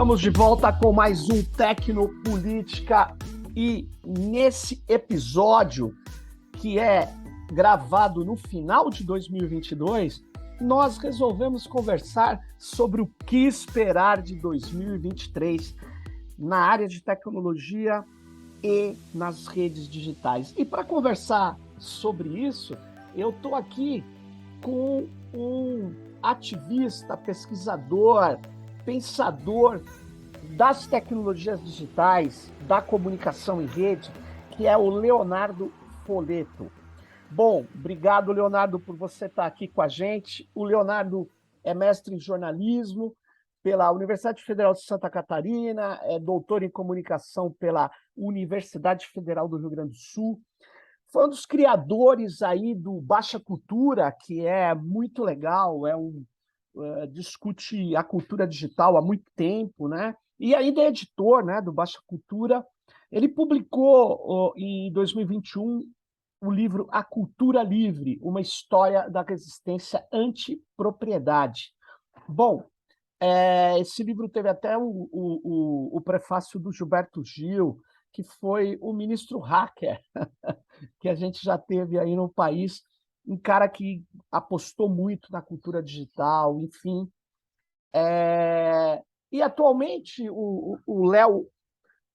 Estamos de volta com mais um Tecnopolítica e nesse episódio, que é gravado no final de 2022, nós resolvemos conversar sobre o que esperar de 2023 na área de tecnologia e nas redes digitais. E para conversar sobre isso, eu estou aqui com um ativista, pesquisador, pensador das tecnologias digitais, da comunicação em rede, que é o Leonardo Folletto. Bom, obrigado, Leonardo, por você estar aqui com a gente. O Leonardo é mestre em jornalismo pela Universidade Federal de Santa Catarina, é doutor em comunicação pela Universidade Federal do Rio Grande do Sul. Foi um dos criadores aí do Baixa Cultura, que é muito legal, discute a cultura digital há muito tempo, né? E ainda é editor, né, do Baixa Cultura. Ele publicou em 2021 o livro A Cultura Livre, uma história da resistência anti-propriedade. Bom, esse livro teve até o prefácio do Gilberto Gil, que foi o ministro hacker que a gente já teve aí no país, um cara que apostou muito na cultura digital, enfim. E atualmente o Léo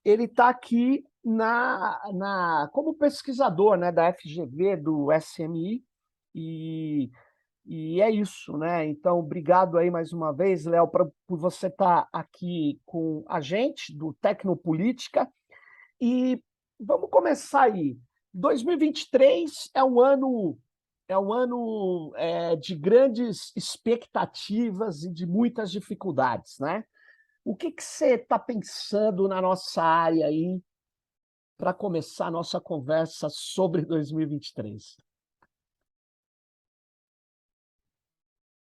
ele está aqui como pesquisador, né, da FGV, do SMI, e é isso, né? Então, obrigado aí mais uma vez, Léo, por você estar aqui com a gente do Tecnopolítica. E vamos começar aí. 2023 é um ano de grandes expectativas e de muitas dificuldades, né? O que você está pensando na nossa área aí para começar a nossa conversa sobre 2023?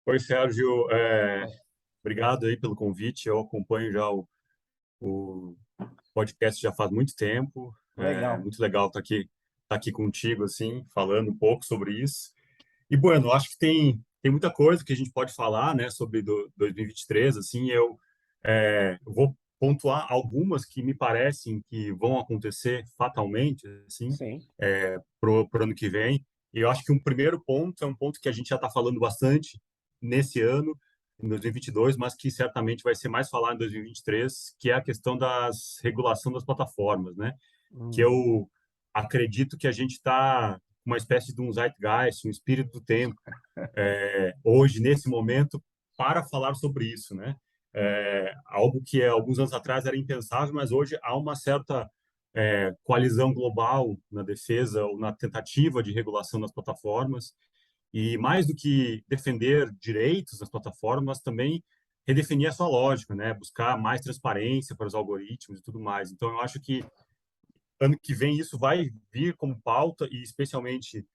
Oi, Sérgio. Obrigado aí pelo convite. Eu acompanho já o podcast já faz muito tempo. É Legal. muito legal estar aqui contigo, assim, falando um pouco sobre isso. E, bueno, acho que tem muita coisa que a gente pode falar, né, sobre 2023. Assim, eu vou pontuar algumas que me parecem que vão acontecer fatalmente, assim, Sim. pro ano que vem. E eu acho que um primeiro ponto é um ponto que a gente já está falando bastante nesse ano, em 2022, mas que certamente vai ser mais falado em 2023, que é a questão das regulação das plataformas, né? Que Hum. eu acredito que a gente está uma espécie de um zeitgeist, um espírito do tempo, hoje, nesse momento, para falar sobre isso, né? Algo que alguns anos atrás era impensável, mas hoje há uma certa coalizão global na defesa ou na tentativa de regulação das plataformas. E mais do que defender direitos das plataformas, também redefinir a sua lógica, né? Buscar mais transparência para os algoritmos e tudo mais. Então, eu acho que ano que vem isso vai vir como pauta e especialmente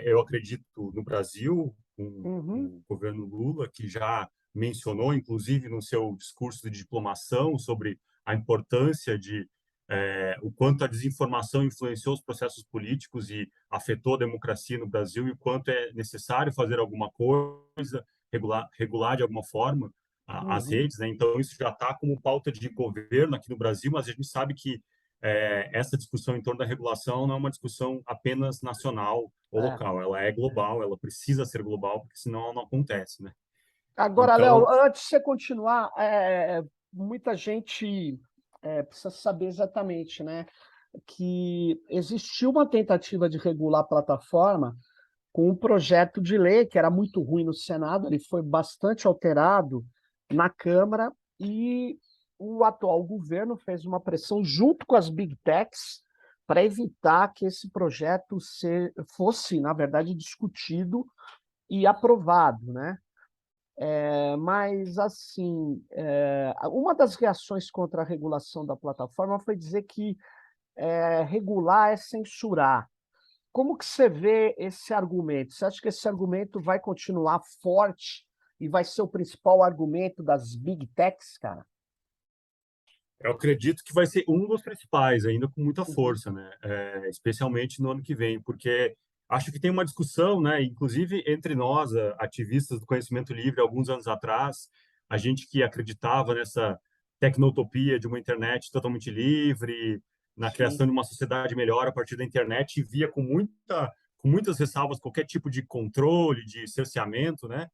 eu acredito no Brasil com Uhum. o governo Lula, que já mencionou inclusive no seu discurso de diplomação sobre a importância de o quanto a desinformação influenciou os processos políticos e afetou a democracia no Brasil e o quanto é necessário fazer alguma coisa, regular de alguma forma as Uhum. redes, né? Então isso já está como pauta de governo aqui no Brasil, mas a gente sabe que essa discussão em torno da regulação não é uma discussão apenas nacional ou É. local, ela é global, ela precisa ser global, porque senão ela não acontece, né? Agora, Léo, Então, antes de você continuar, muita gente precisa saber exatamente, né, que existiu uma tentativa de regular a plataforma com um projeto de lei que era muito ruim no Senado, ele foi bastante alterado na Câmara e o atual governo fez uma pressão junto com as Big Techs para evitar que esse projeto fosse, na verdade, discutido e aprovado, né? Mas, assim, uma das reações contra a regulação da plataforma foi dizer que regular é censurar. Como que você vê esse argumento? Você acha que esse argumento vai continuar forte e vai ser o principal argumento das Big Techs, cara? eu acredito que vai ser um dos principais, ainda com muita Uhum. força, né? Especialmente no ano que vem, porque acho que tem uma discussão, né? Inclusive entre nós, ativistas do conhecimento livre, alguns anos atrás, a gente que acreditava nessa tecnotopia de uma internet totalmente livre, na sim, criação de uma sociedade melhor a partir da internet, e via com muitas ressalvas qualquer tipo de controle, de cerceamento, né?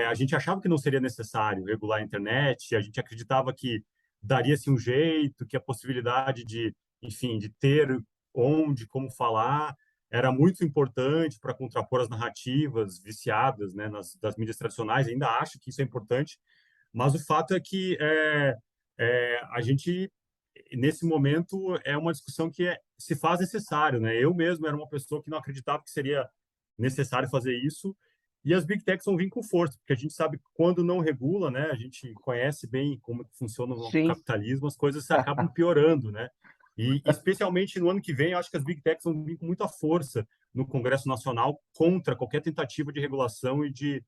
A gente achava que não seria necessário regular a internet, a gente acreditava que daria-se um jeito, que a possibilidade de, enfim, de ter onde, como falar, era muito importante para contrapor as narrativas viciadas, né, das mídias tradicionais. Ainda acho que isso é importante, mas o fato é que a gente, nesse momento, é uma discussão que se faz necessário, né? Eu mesmo era uma pessoa que não acreditava que seria necessário fazer isso, e as big techs vão vir com força, porque a gente sabe que quando não regula, né? A gente conhece bem como que funciona o sim. capitalismo, as coisas acabam piorando, né? E especialmente no ano que vem, eu acho que as big techs vão vir com muita força no Congresso Nacional contra qualquer tentativa de regulação e de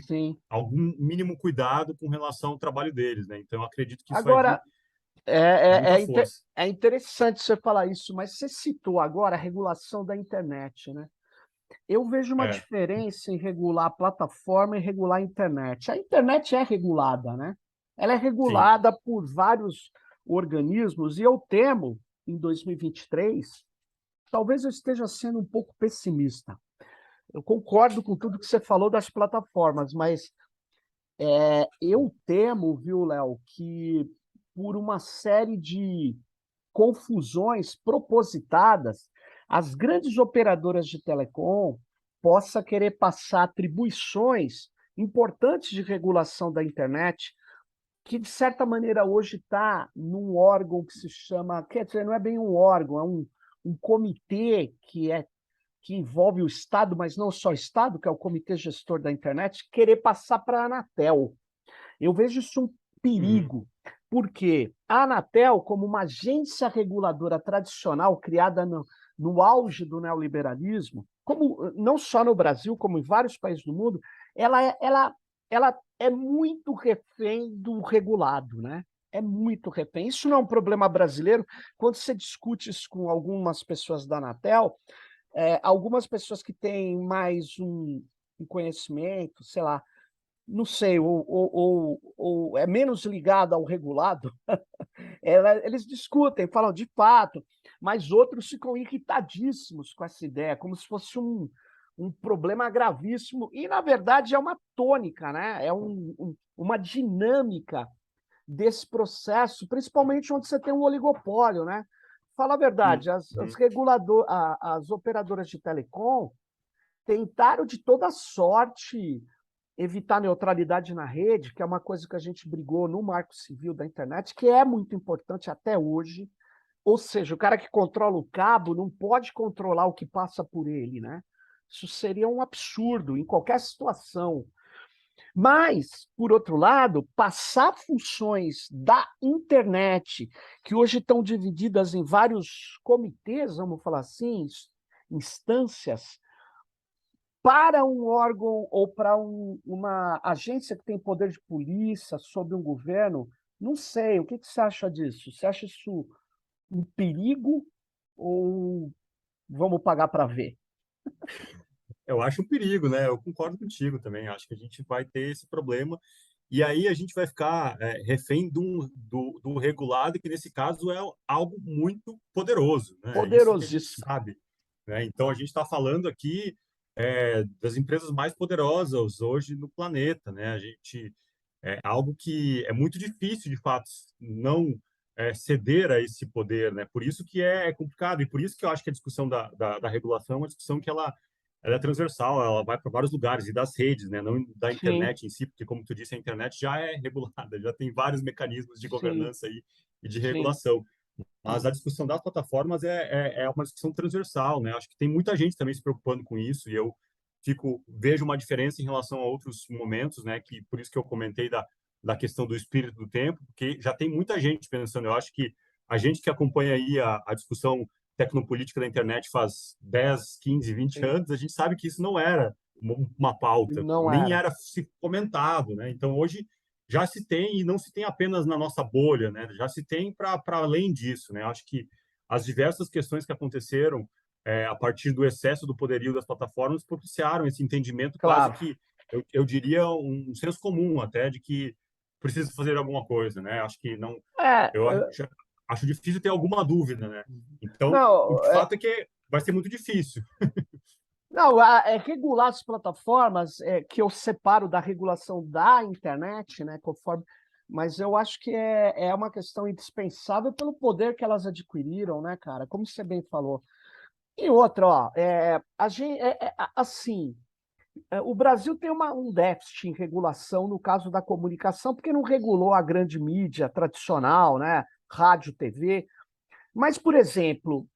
Sim. algum mínimo cuidado com relação ao trabalho deles, né? Então, eu acredito que isso vai vir Agora, com é, é, muita é, inte- força. é interessante você falar isso, mas você citou agora a regulação da internet, né? Eu vejo uma É, diferença em regular a plataforma e regular a internet. A internet é regulada, né? Ela é sim. regulada por vários organismos, e eu temo, em 2023, talvez eu esteja sendo um pouco pessimista. Eu concordo com tudo que você falou das plataformas, mas eu temo, viu, Léo, que por uma série de confusões propositadas, as grandes operadoras de telecom possa querer passar atribuições importantes de regulação da internet, que de certa maneira hoje está num órgão que se chama, quer dizer, não é bem um órgão, é um comitê que envolve o Estado, mas não só o Estado, que é o Comitê Gestor da Internet, querer passar para a Anatel. Eu vejo isso um Uhum, perigo, porque a Anatel, como uma agência reguladora tradicional criada no auge do neoliberalismo, como não só no Brasil, como em vários países do mundo, ela é muito refém do regulado, né? É muito refém. Isso não é um problema brasileiro. Quando você discute isso com algumas pessoas da Anatel, algumas pessoas que têm mais um conhecimento, sei lá, não sei, ou é menos ligado ao regulado, eles discutem, falam de fato, mas outros ficam irritadíssimos com essa ideia, como se fosse um problema gravíssimo, e na verdade é uma tônica, né? É uma dinâmica desse processo, principalmente onde você tem um oligopólio, né? Fala a verdade, uhum. as operadoras de telecom tentaram de toda sorte evitar neutralidade na rede, que é uma coisa que a gente brigou no Marco Civil da internet, que é muito importante até hoje. Ou seja, o cara que controla o cabo não pode controlar o que passa por ele, né? Isso seria um absurdo em qualquer situação. Mas, por outro lado, passar funções da internet, que hoje estão divididas em vários comitês, vamos falar assim, instâncias, para um órgão ou para uma agência que tem poder de polícia sobre um governo, não sei. O que você acha disso? Você acha isso um perigo ou vamos pagar para ver? Eu acho um perigo, né? Eu concordo contigo também. Acho que a gente vai ter esse problema. E aí a gente vai ficar refém do regulado, que nesse caso é algo muito poderoso, né? Isso que a gente Poderosíssimo. sabe, né? Então a gente está falando aqui das empresas mais poderosas hoje no planeta, né? A gente é algo que é muito difícil, de fato, não ceder a esse poder, né? Por isso que é complicado e por isso que eu acho que a discussão da regulação é uma discussão que ela é transversal, ela vai para vários lugares e das redes, né? Não da Sim, internet em si, porque como tu disse, a internet já é regulada, já tem vários mecanismos de sim, governança e de sim. regulação. Mas a discussão das plataformas é uma discussão transversal, né? Acho que tem muita gente também se preocupando com isso e eu vejo uma diferença em relação a outros momentos, né? Que por isso que eu comentei da questão do espírito do tempo, porque já tem muita gente pensando. Eu acho que a gente que acompanha aí a discussão tecnopolítica da internet faz 10, 15, 20 Sim. anos, a gente sabe que isso não era uma pauta, Não nem era. era se comentado, né? Então hoje já se tem, e não se tem apenas na nossa bolha, né? Já se tem para além disso, né? Acho que as diversas questões que aconteceram a partir do excesso do poderio das plataformas propiciaram esse entendimento quase Claro. que, eu diria, um senso comum até, de que precisa fazer alguma coisa, né? Acho que não, É, eu acho difícil ter alguma dúvida, né? Então, o não, de fato é que vai ser muito difícil. não, regular as plataformas, que eu separo da regulação da internet, né, conforme, mas eu acho que é uma questão indispensável pelo poder que elas adquiriram, né, cara? Como você bem falou. E outra, ó, assim, o Brasil tem um déficit em regulação no caso da comunicação, porque não regulou a grande mídia tradicional, né? Rádio, TV. Mas, por exemplo,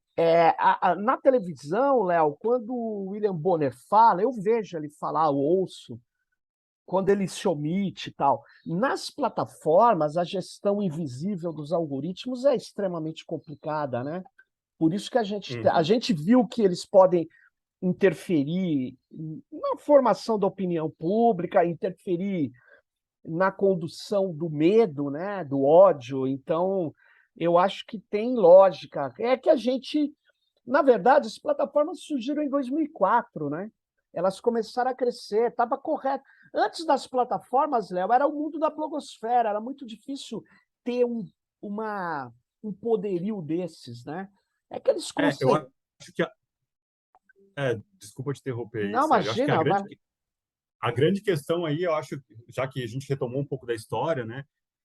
na televisão, Léo, quando o William Bonner fala, eu vejo ele falar, eu ouço, quando ele se omite e tal. Nas plataformas, a gestão invisível dos algoritmos é extremamente complicada, né? Por isso que a Uhum. gente viu que eles podem interferir na formação da opinião pública, interferir na condução do medo, né, do ódio. Então, eu acho que tem lógica. É que a gente, na verdade, as plataformas surgiram em 2004, né? Elas começaram a crescer, estava correto. Antes das plataformas, Léo, era o mundo da blogosfera, era muito difícil ter uma, um poderio desses, né? É que eles Eu conseguem. acho que desculpa te interromper aí, Não, Sérgio. Eu acho que imagina, vai. a grande questão aí, eu acho, já que a gente retomou um pouco da história, né?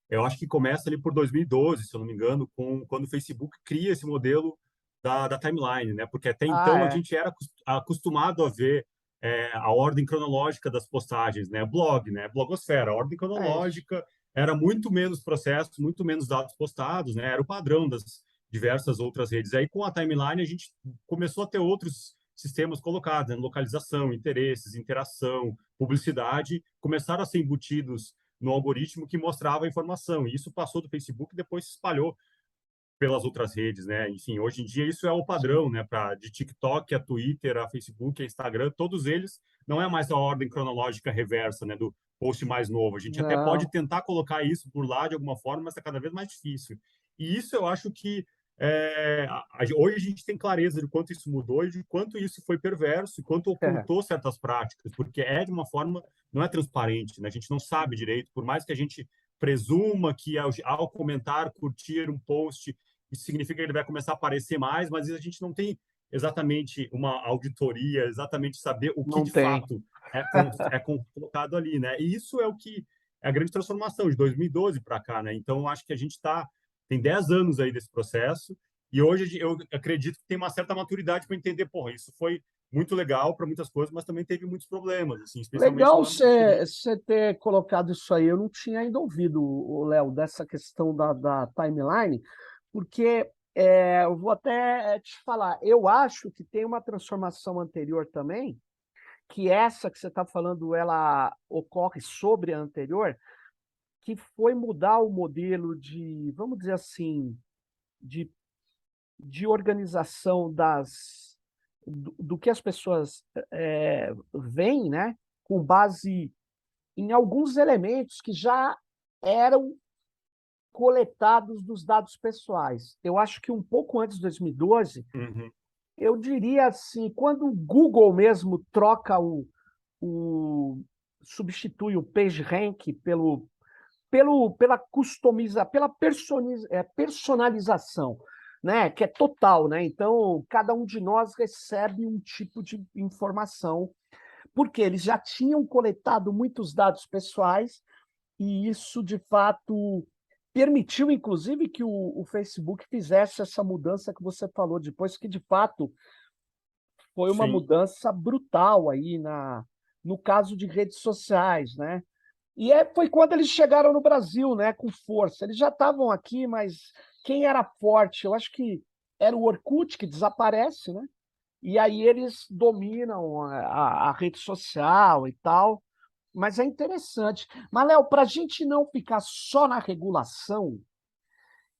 Eu acho que começa ali por 2012, se eu não me engano, quando o Facebook cria esse modelo da timeline, né? Porque até Ah, então a é. gente era acostumado a ver a ordem cronológica das postagens, né? Blog, né? Blogosfera, a ordem É isso. cronológica era muito menos processos, muito menos dados postados, né? Era o padrão das diversas outras redes. Aí com a timeline a gente começou a ter outros sistemas colocados, né? Localização, interesses, interação, publicidade, começaram a ser embutidos no algoritmo que mostrava a informação. E isso passou do Facebook e depois se espalhou pelas outras redes, né? Enfim, hoje em dia isso é o padrão, né? De TikTok a Twitter, a Facebook, a Instagram, todos eles não é mais a ordem cronológica reversa, né? Do post mais novo. A gente até pode Não. tentar colocar isso por lá de alguma forma, mas é cada vez mais difícil. E isso eu acho que hoje a gente tem clareza de quanto isso mudou e de quanto isso foi perverso e quanto É. ocultou certas práticas, porque é de uma forma, não é transparente, né? A gente não sabe direito, por mais que a gente presuma que ao comentar, curtir um post, isso significa que ele vai começar a aparecer mais, mas a gente não tem exatamente uma auditoria, exatamente saber o que Não de tem. fato colocado ali, né? E isso é o que é a grande transformação de 2012 para cá, né? Então, eu acho que a gente tem 10 anos aí desse processo e hoje eu acredito que tem uma certa maturidade para entender, porra, isso foi muito legal para muitas coisas, mas também teve muitos problemas, assim, especialmente Legal no âmbito político. você ter colocado isso aí. Eu não tinha ainda ouvido, o Léo, dessa questão da timeline, porque eu vou até te falar, eu acho que tem uma transformação anterior também, que essa que você está falando, ela ocorre sobre a anterior, que foi mudar o modelo de, vamos dizer assim, de organização do que as pessoas veem, né, com base em alguns elementos que já eram coletados dos dados pessoais. Eu acho que um pouco antes de 2012, Uhum, eu diria assim, quando o Google mesmo troca o substitui o PageRank pela personalização, né? Que é total, né? Então, cada um de nós recebe um tipo de informação, porque eles já tinham coletado muitos dados pessoais, e isso, de fato, permitiu, inclusive, que o Facebook fizesse essa mudança que você falou depois, que, de fato, foi uma sim. mudança brutal aí no caso de redes sociais, né? E foi quando eles chegaram no Brasil, né, com força. Eles já estavam aqui, mas quem era forte? Eu acho que era o Orkut, que desaparece, né? E aí eles dominam a rede social e tal. Mas é interessante. Mas, Léo, para a gente não ficar só na regulação,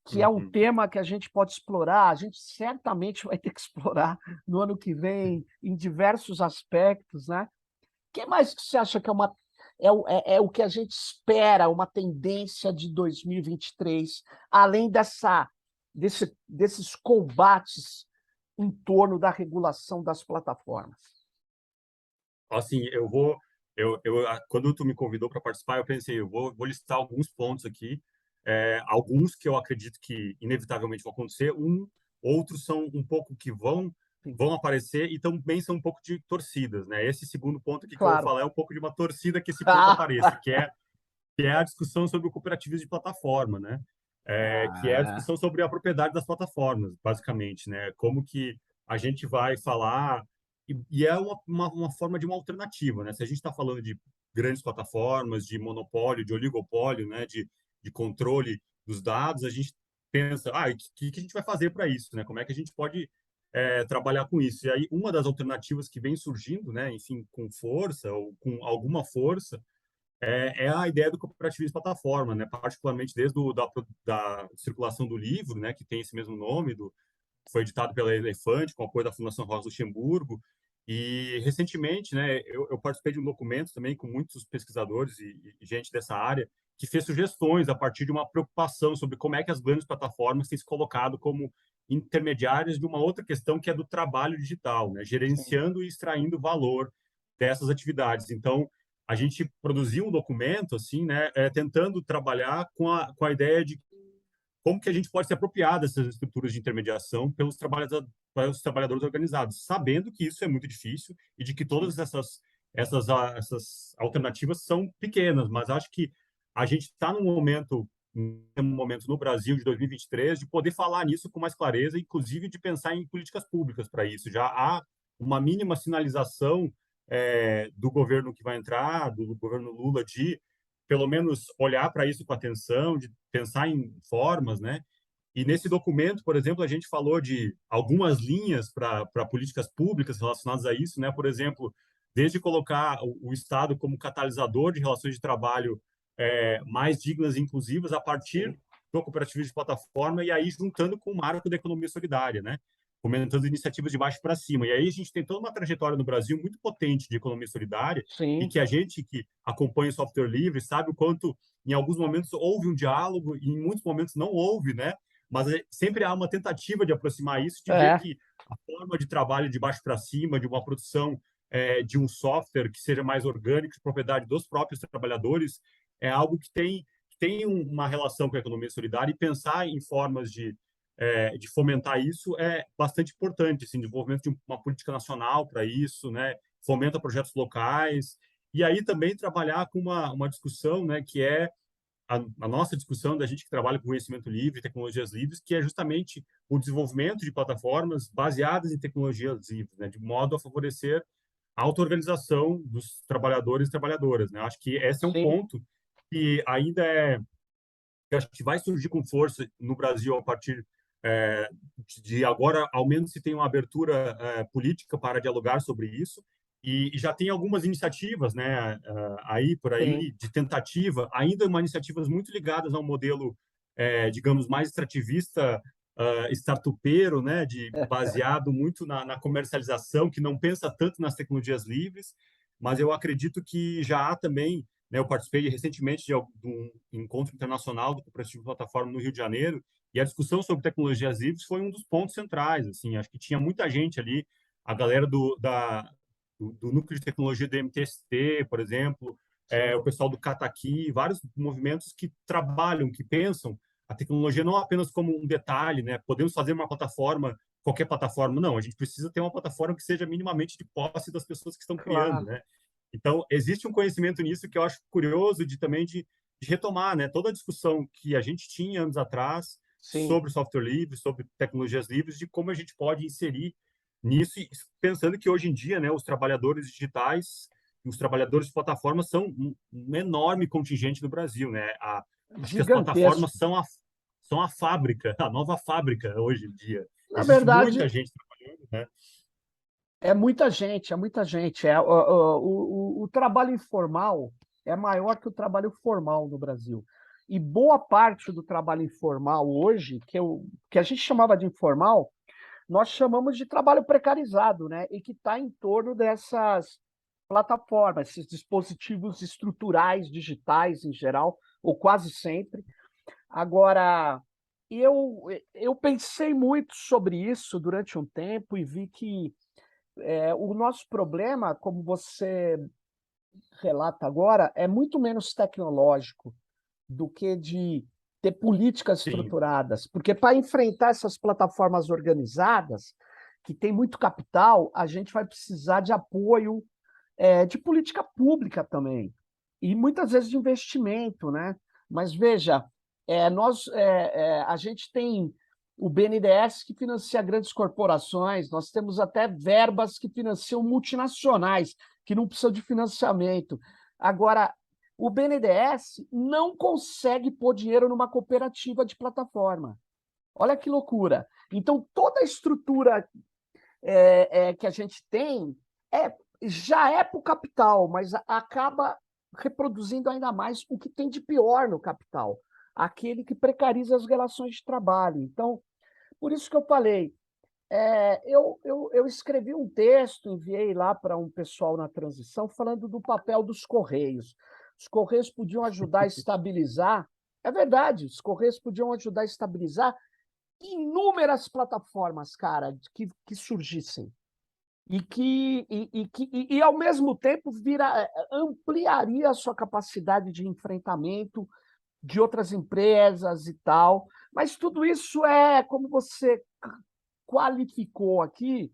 que é um Uhum. tema que a gente pode explorar, a gente certamente vai ter que explorar no ano que vem, em diversos aspectos, né? O que mais que você acha que é o que a gente espera, uma tendência de 2023, além desses combates em torno da regulação das plataformas? Assim, eu vou Quando tu me convidou para participar, eu pensei, vou listar alguns pontos aqui, alguns que eu acredito que inevitavelmente vão acontecer, outros são um pouco que Sim. vão aparecer e também são um pouco de torcidas, né? Esse segundo ponto aqui que eu vou Claro. falar é um pouco de uma torcida que esse ponto apareça, que é a discussão sobre o cooperativismo de plataforma, né? Que é a Ah, discussão sobre a propriedade das plataformas, basicamente, né? Como que a gente vai falar e é uma forma de uma alternativa, né? Se a gente está falando de grandes plataformas, de monopólio, de oligopólio, né? De controle dos dados, a gente pensa, o que a gente vai fazer para isso, né? Como é que a gente pode trabalhar com isso? E aí, uma das alternativas que vem surgindo, né? Enfim, com força ou com alguma força, é a ideia do cooperativismo de plataforma, né? Particularmente desde da circulação do livro, né? Que tem esse mesmo nome, foi editado pela Elefante, com apoio da Fundação Rosa Luxemburgo. E, recentemente, né, eu participei de um documento também com muitos pesquisadores e gente dessa área, que fez sugestões a partir de uma preocupação sobre como é que as grandes plataformas têm se colocado como intermediárias de uma outra questão que é do trabalho digital, né, sim, gerenciando e extraindo valor dessas atividades. Então, a gente produziu um documento, assim, né, tentando trabalhar com a ideia de como que a gente pode se apropriar dessas estruturas de intermediação pelos trabalhadores organizados, sabendo que isso é muito difícil e de que sim, todas essas alternativas são pequenas, mas acho que a gente está um momento no Brasil de 2023 de poder falar nisso com mais clareza, inclusive de pensar em políticas públicas para isso. Já há uma mínima sinalização do governo que vai entrar, do governo Lula, de pelo menos olhar para isso com atenção, de pensar em formas, né? E nesse documento, por exemplo, a gente falou de algumas linhas para políticas públicas relacionadas a isso, né? Por exemplo, desde colocar o Estado como catalisador de relações de trabalho mais dignas e inclusivas a partir sim, do cooperativismo de plataforma e aí juntando com o marco da economia solidária, né? Fomentando iniciativas de baixo para cima. E aí a gente tem toda uma trajetória no Brasil muito potente de economia solidária e sim. que a gente que acompanha o software livre sabe o quanto em alguns momentos houve um diálogo e em muitos momentos não houve, né? Mas sempre há uma tentativa de aproximar isso, de ver É, que a forma de trabalho de baixo para cima, de uma produção de um software que seja mais orgânico, de propriedade dos próprios trabalhadores, é algo que tem uma relação com a economia solidária e pensar em formas de fomentar isso é bastante importante, assim, desenvolvimento de uma política nacional para isso, né? Fomenta projetos locais, e aí também trabalhar com uma discussão, né, que é a nossa discussão da gente que trabalha com conhecimento livre, tecnologias livres, que é justamente o desenvolvimento de plataformas baseadas em tecnologias livres, né, de modo a favorecer a auto-organização dos trabalhadores e trabalhadoras, né? Acho que esse é um sim. ponto que ainda que acho que vai surgir com força no Brasil a partir é, de agora, ao menos se tem uma abertura política para dialogar sobre isso, e já tem algumas iniciativas, né, aí por Sim. aí de tentativa, ainda uma iniciativas muito ligadas ao modelo, digamos, mais extrativista, startupeiro, né, de baseado muito na comercialização, que não pensa tanto nas tecnologias livres, mas eu acredito que já há também, né, eu participei recentemente de um encontro internacional do cooperativo plataforma no Rio de Janeiro, e a discussão sobre tecnologias livres foi um dos pontos centrais. Assim, acho que tinha muita gente ali, a galera do núcleo de tecnologia do MTST, por exemplo, Sim, o pessoal do Kataki, vários movimentos que trabalham, que pensam a tecnologia não apenas como um detalhe, né? Podemos fazer uma plataforma, qualquer plataforma, não. A gente precisa ter uma plataforma que seja minimamente de posse das pessoas que estão criando, claro. né? Então, existe um conhecimento nisso que eu acho curioso de retomar, né? Toda a discussão que a gente tinha anos atrás Sim. sobre software livre, sobre tecnologias livres, de como a gente pode inserir nisso, e pensando que hoje em dia, né, os trabalhadores digitais, os trabalhadores de plataformas são um enorme contingente no Brasil, né? Acho que as Gigantesco. plataformas são a fábrica, a nova fábrica hoje em dia. Na Existe verdade, muita gente trabalhando, né? é muita gente, é muita gente. O trabalho informal é maior que o trabalho formal no Brasil. E boa parte do trabalho informal hoje, que a gente chamava de informal, nós chamamos de trabalho precarizado, né? E que está em torno dessas plataformas, esses dispositivos estruturais digitais em geral, ou quase sempre. Agora, eu, eu pensei muito sobre isso durante um tempo e vi que o nosso problema, como você relata agora é muito menos tecnológico do que de ter políticas Sim, estruturadas, porque para enfrentar essas plataformas organizadas, que tem muito capital, a gente vai precisar de apoio de política pública também, e muitas vezes de investimento, né? Mas veja, a gente tem o BNDES que financia grandes corporações, nós temos até verbas que financiam multinacionais, que não precisam de financiamento. Agora, o BNDES não consegue pôr dinheiro numa cooperativa de plataforma. Olha que loucura. Então, toda a estrutura que a gente tem é, já é para o capital, mas acaba reproduzindo ainda mais o que tem de pior no capital, aquele que precariza as relações de trabalho. Então, por isso que eu falei, eu escrevi um texto, enviei lá para um pessoal na transição, falando do papel dos Correios. Os Correios podiam ajudar a estabilizar, é verdade, os Correios podiam ajudar a estabilizar inúmeras plataformas, cara, que surgissem. E ao mesmo tempo, ampliaria a sua capacidade de enfrentamento de outras empresas e tal. Mas tudo isso como você qualificou aqui,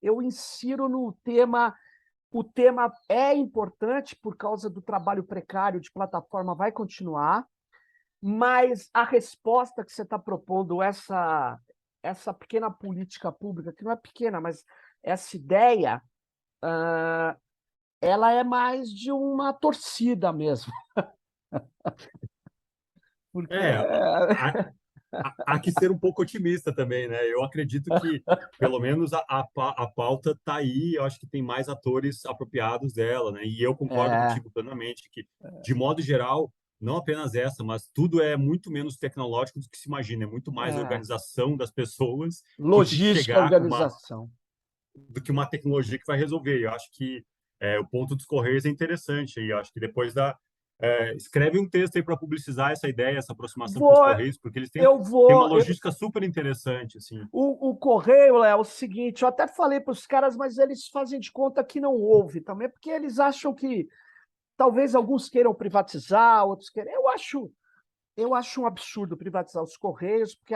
eu insiro no tema. O tema é importante por causa do trabalho precário de plataforma, vai continuar, mas a resposta que você está propondo, essa pequena política pública, que não é pequena, mas essa ideia, ela é mais de uma torcida mesmo. Porque é, há que ser um pouco otimista também, né? Eu acredito que, pelo menos, a pauta está aí, eu acho que tem mais atores apropriados dela, né? E eu concordo é, contigo plenamente que, de modo geral, não apenas essa, mas tudo é muito menos tecnológico do que se imagina, é muito mais é, organização das pessoas que de logística, chegar com uma, organização. do que uma tecnologia que vai resolver. Eu acho que o ponto dos Correios é interessante, e eu acho que depois escreve um texto aí para publicizar essa ideia, essa aproximação com os Vou, Correios, porque eu têm uma vou. logística super interessante, assim. O Correio é o seguinte, eu até falei para os caras, mas eles fazem de conta que não houve também, porque eles acham que talvez alguns queiram privatizar, outros queiram. Eu acho um absurdo privatizar os Correios, porque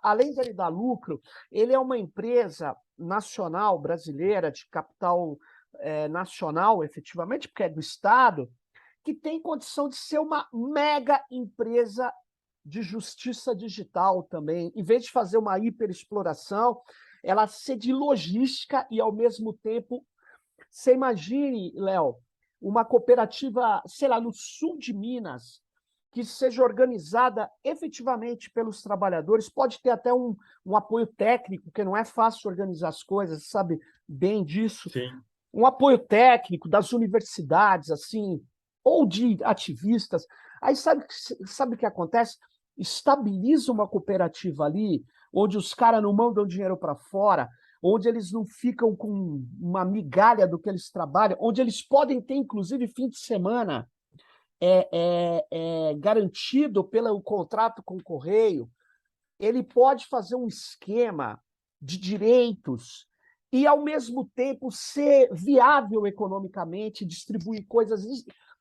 além de ele dar lucro, ele é uma empresa nacional brasileira, de capital nacional, efetivamente, porque é do Estado, que tem condição de ser uma mega empresa de justiça digital também. Em vez de fazer uma hiperexploração, ela ser de logística e, ao mesmo tempo, você imagine, Léo, uma cooperativa, sei lá, no sul de Minas, que seja organizada efetivamente pelos trabalhadores, pode ter até um apoio técnico, porque não é fácil organizar as coisas, sabe bem disso. Sim, Um apoio técnico das universidades, assim, ou de ativistas. Aí sabe o que acontece? Estabiliza uma cooperativa ali, onde os caras não mandam dinheiro para fora, onde eles não ficam com uma migalha do que eles trabalham, onde eles podem ter, inclusive, fim de semana garantido pelo contrato com o Correio. Ele pode fazer um esquema de direitos e, ao mesmo tempo, ser viável economicamente, distribuir coisas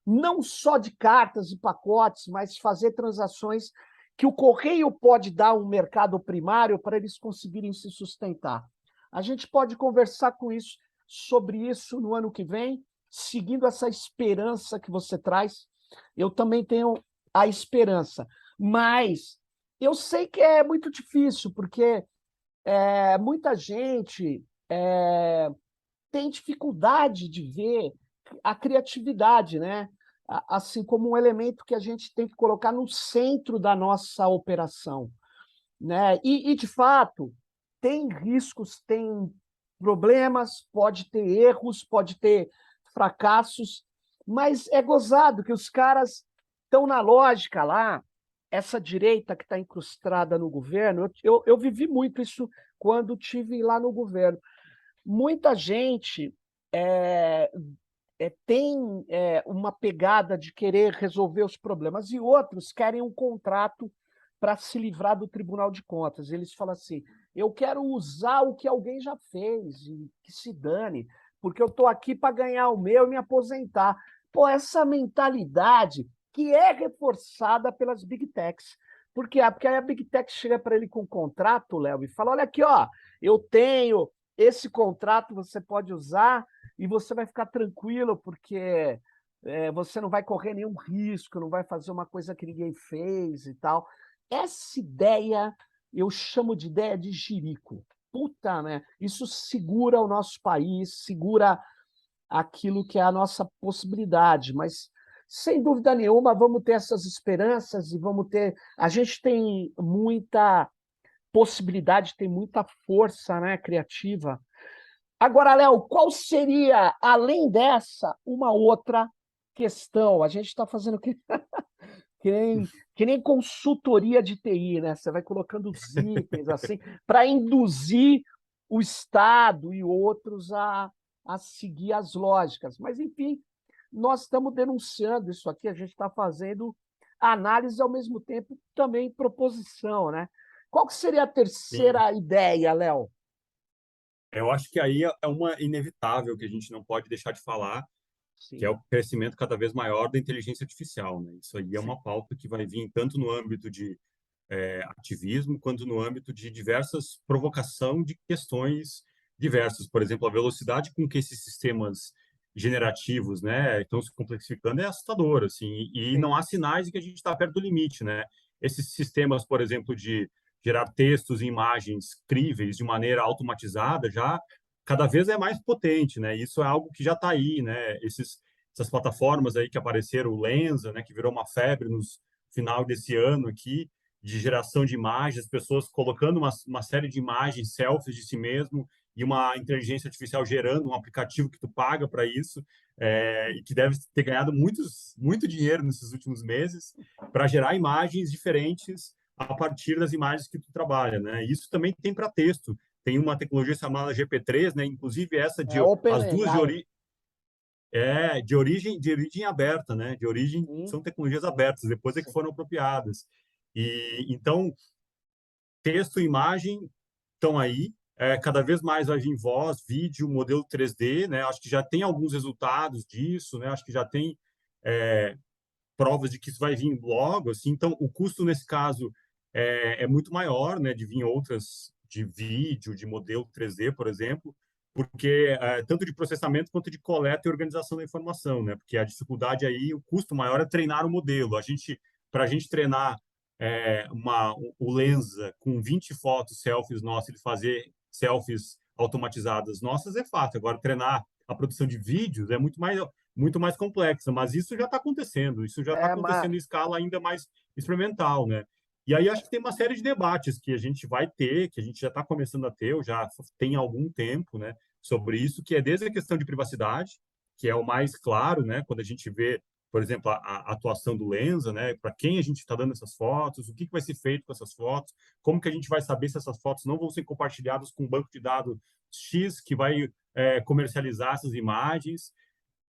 não só de cartas e pacotes, mas fazer transações que o Correio pode dar um mercado primário para eles conseguirem se sustentar. A gente pode conversar sobre isso no ano que vem, seguindo essa esperança que você traz. Eu também tenho a esperança, mas eu sei que é muito difícil, porque muita gente tem dificuldade de ver a criatividade, né? Assim como um elemento que a gente tem que colocar no centro da nossa operação, né? De fato, tem riscos, tem problemas, pode ter erros, pode ter fracassos, mas é gozado que os caras estão na lógica lá, essa direita que está incrustada no governo. Eu vivi muito isso quando tive lá no governo. Muita gente tem uma pegada de querer resolver os problemas e outros querem um contrato para se livrar do Tribunal de Contas. Eles falam assim: eu quero usar o que alguém já fez e que se dane, porque eu estou aqui para ganhar o meu e me aposentar. Pô, essa mentalidade que é reforçada pelas Big Techs. Por quê? Porque aí a Big Tech chega para ele com um contrato, Léo, e fala: olha aqui, ó, eu tenho esse contrato, você pode usar e você vai ficar tranquilo, porque você não vai correr nenhum risco, não vai fazer uma coisa que ninguém fez e tal. Essa ideia eu chamo de ideia de jirico. Puta, né? Isso segura o nosso país, segura aquilo que é a nossa possibilidade, mas sem dúvida nenhuma vamos ter essas esperanças e vamos ter. A gente tem muita possibilidade, tem muita força, né, criativa. Agora, Léo, qual seria, além dessa, uma outra questão? A gente está fazendo que nem, que nem consultoria de TI, né? Você vai colocando os itens assim para induzir o Estado e outros a seguir as lógicas. Mas, enfim, nós estamos denunciando isso aqui, a gente está fazendo análise ao mesmo tempo também proposição, né? Qual que seria a Sim. terceira ideia, Léo? Eu acho que aí é uma inevitável que a gente não pode deixar de falar, que é Sim, o crescimento cada vez maior da inteligência artificial, né? Isso aí é sim, uma pauta que vai vir tanto no âmbito de ativismo, quanto no âmbito de diversas provocação de questões diversas. Por exemplo, a velocidade com que esses sistemas generativos, né, estão se complexificando é assustadora, assim, e não sim. há sinais de que a gente está perto do limite, né? Esses sistemas, por exemplo, de gerar textos e imagens críveis de maneira automatizada já cada vez é mais potente, né? Isso é algo que já está aí, né? Essas plataformas aí que apareceram, o Lensa, né, que virou uma febre nos final desse ano aqui, de geração de imagens, pessoas colocando uma série de imagens, selfies de si mesmo, e uma inteligência artificial gerando um aplicativo que tu paga para isso, e que deve ter ganhado muito dinheiro nesses últimos meses, para gerar imagens diferentes a partir das imagens que tu trabalha, né? Isso também tem para texto. Tem uma tecnologia chamada GP3, né? Inclusive essa É as duas OpenAI. de origem aberta, né? De origem Sim, são tecnologias abertas, depois é que sim, foram apropriadas. E então texto e imagem estão aí. Cada vez mais vai vir voz, vídeo, modelo 3D, né? Acho que já tem alguns resultados disso, né? Acho que já tem é, provas de que isso vai vir logo, assim. Então, o custo nesse caso é muito maior, né? De vir outras de vídeo, de modelo 3D, por exemplo, porque tanto de processamento quanto de coleta e organização da informação, né? Porque a dificuldade aí, o custo maior é treinar o modelo. Para a gente treinar o Lensa com 20 fotos, selfies nossas, ele fazer selfies automatizadas nossas é fácil. Agora, treinar a produção de vídeos é muito mais complexa, mas isso já está acontecendo, isso já está mas acontecendo em escala ainda mais experimental, né? E aí acho que tem uma série de debates que a gente vai ter, que a gente já está começando a ter, ou já tem algum tempo, né, sobre isso, que é desde a questão de privacidade, que é o mais claro, né, quando a gente vê, por exemplo, a atuação do Lensa, né, para quem a gente está dando essas fotos, o que vai ser feito com essas fotos, como que a gente vai saber se essas fotos não vão ser compartilhadas com um banco de dados X que vai comercializar essas imagens.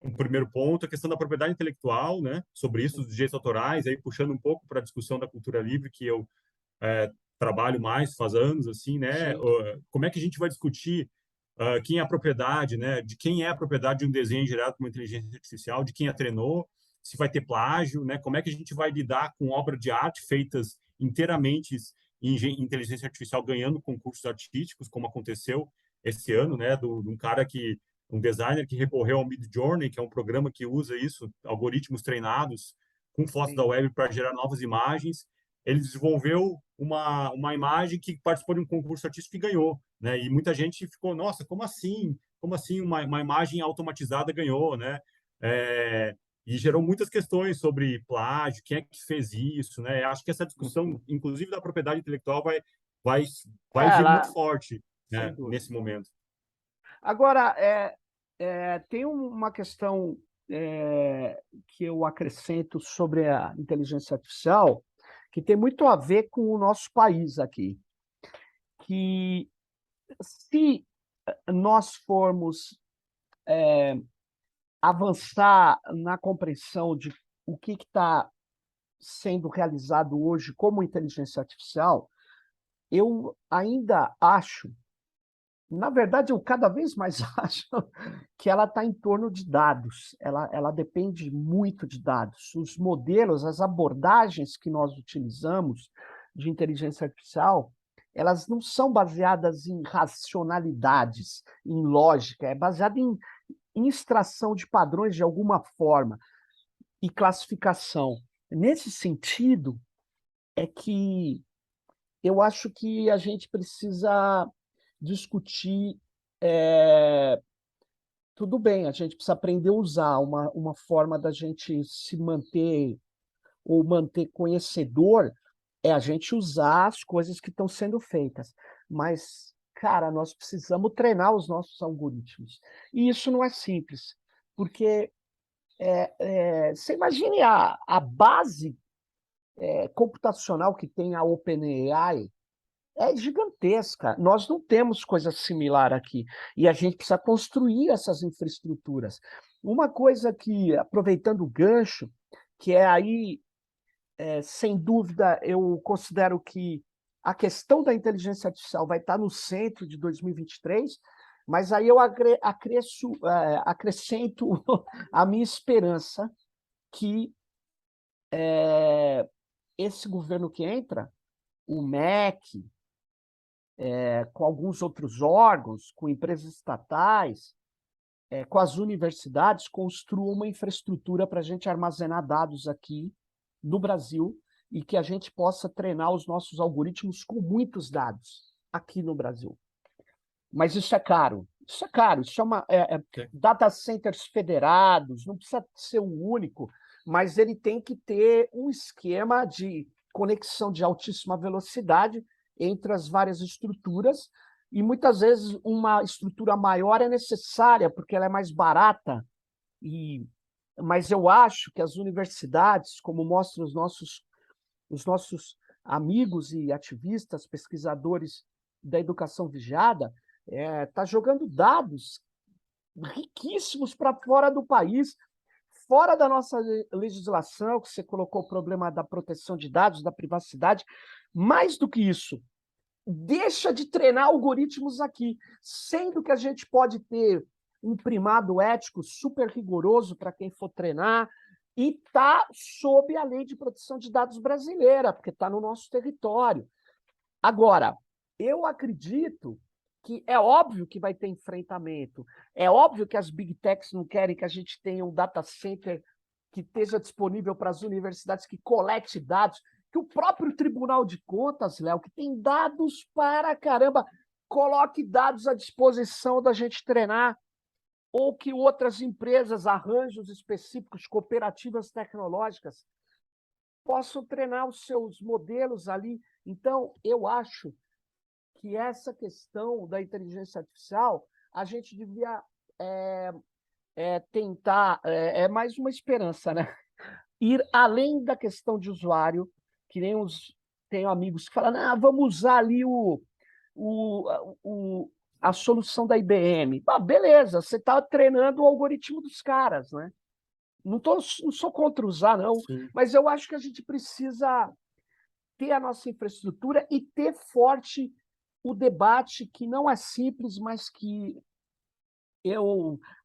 Um primeiro ponto, a questão da propriedade intelectual, né? Sobre isso, dos direitos autorais, aí puxando um pouco para a discussão da cultura livre, que eu trabalho mais faz anos, assim, né? sim. Como é que a gente vai discutir quem é a propriedade, né? De quem é a propriedade de um desenho gerado por uma inteligência artificial, de quem a treinou, se vai ter plágio, né? Como é que a gente vai lidar com obra de arte feitas inteiramente em inteligência artificial ganhando concursos artísticos, como aconteceu esse ano, né? De um cara que um designer que recorreu ao Midjourney, que é um programa que usa isso, algoritmos treinados com fotos da Sim. web para gerar novas imagens. Ele desenvolveu uma imagem que participou de um concurso artístico e ganhou, né? E muita gente ficou, nossa, como assim? Como assim uma imagem automatizada ganhou, né? E gerou muitas questões sobre plágio, quem é que fez isso, né? Acho que essa discussão, Uhum. inclusive da propriedade intelectual, vai, vai vir muito Ela, forte, sem né? dúvida. Nesse momento. Agora, tem uma questão que eu acrescento sobre a inteligência artificial, que tem muito a ver com o nosso país aqui, que se nós formos avançar na compreensão de o que está sendo realizado hoje como inteligência artificial, eu ainda acho Na verdade, eu cada vez mais acho que ela está em torno de dados. Ela depende muito de dados. Os modelos, as abordagens que nós utilizamos de inteligência artificial, elas não são baseadas em racionalidades, em lógica, é baseada em extração de padrões de alguma forma e classificação. Nesse sentido, é que eu acho que a gente precisa discutir. é, Tudo bem, a gente precisa aprender a usar uma forma da gente se manter ou manter conhecedor é a gente usar as coisas que estão sendo feitas. Mas, cara, nós precisamos treinar os nossos algoritmos. E isso não é simples, porque você imagine a base computacional que tem a OpenAI, é gigantesca. Nós não temos coisa similar aqui. E a gente precisa construir essas infraestruturas. Uma coisa que, aproveitando o gancho, que é aí, sem dúvida, eu considero que a questão da inteligência artificial vai estar no centro de 2023, mas aí eu acrescento a minha esperança que esse governo que entra, o MEC, com alguns outros órgãos, com empresas estatais, com as universidades, construam uma infraestrutura para a gente armazenar dados aqui no Brasil e que a gente possa treinar os nossos algoritmos com muitos dados aqui no Brasil. Mas isso é caro. Isso é caro. Isso data centers federados, não precisa ser um único, mas ele tem que ter um esquema de conexão de altíssima velocidade entre as várias estruturas, e muitas vezes uma estrutura maior é necessária, porque ela é mais barata, mas eu acho que as universidades, como mostram os nossos amigos e ativistas, pesquisadores da educação vigiada, está jogando dados riquíssimos para fora do país, fora da nossa legislação, que você colocou o problema da proteção de dados, da privacidade. Mais do que isso, deixa de treinar algoritmos aqui, sendo que a gente pode ter um primado ético super rigoroso para quem for treinar, e está sob a lei de proteção de dados brasileira, porque está no nosso território. Agora, eu acredito que é óbvio que vai ter enfrentamento, é óbvio que as big techs não querem que a gente tenha um data center que esteja disponível para as universidades, que colete dados, que o próprio Tribunal de Contas, Léo, que tem dados para caramba, coloque dados à disposição da gente treinar, ou que outras empresas, arranjos específicos, cooperativas tecnológicas, possam treinar os seus modelos ali. Então, eu acho que essa questão da inteligência artificial, a gente devia tentar, mais uma esperança, né? Ir além da questão de usuário, que nem tenho amigos que falam, vamos usar ali a solução da IBM. Beleza, você está treinando o algoritmo dos caras, né? Não sou contra usar, não, Sim. mas eu acho que a gente precisa ter a nossa infraestrutura e ter forte o debate, que não é simples, mas que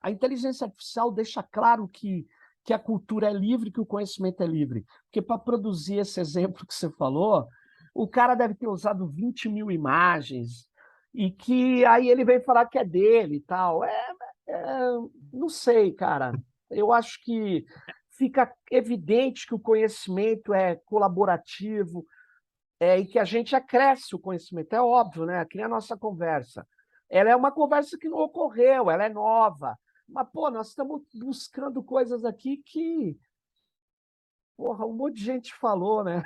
a inteligência artificial deixa claro que a cultura é livre, que o conhecimento é livre. Porque para produzir esse exemplo que você falou, o cara deve ter usado 20 mil imagens, e que aí ele vem falar que é dele e tal. Não sei, cara. Eu acho que fica evidente que o conhecimento é colaborativo, e que a gente acresce o conhecimento. É óbvio, né? Aqui é a nossa conversa. Ela é uma conversa que não ocorreu, ela é nova. Mas, pô, nós estamos buscando coisas aqui que, porra, um monte de gente falou, né?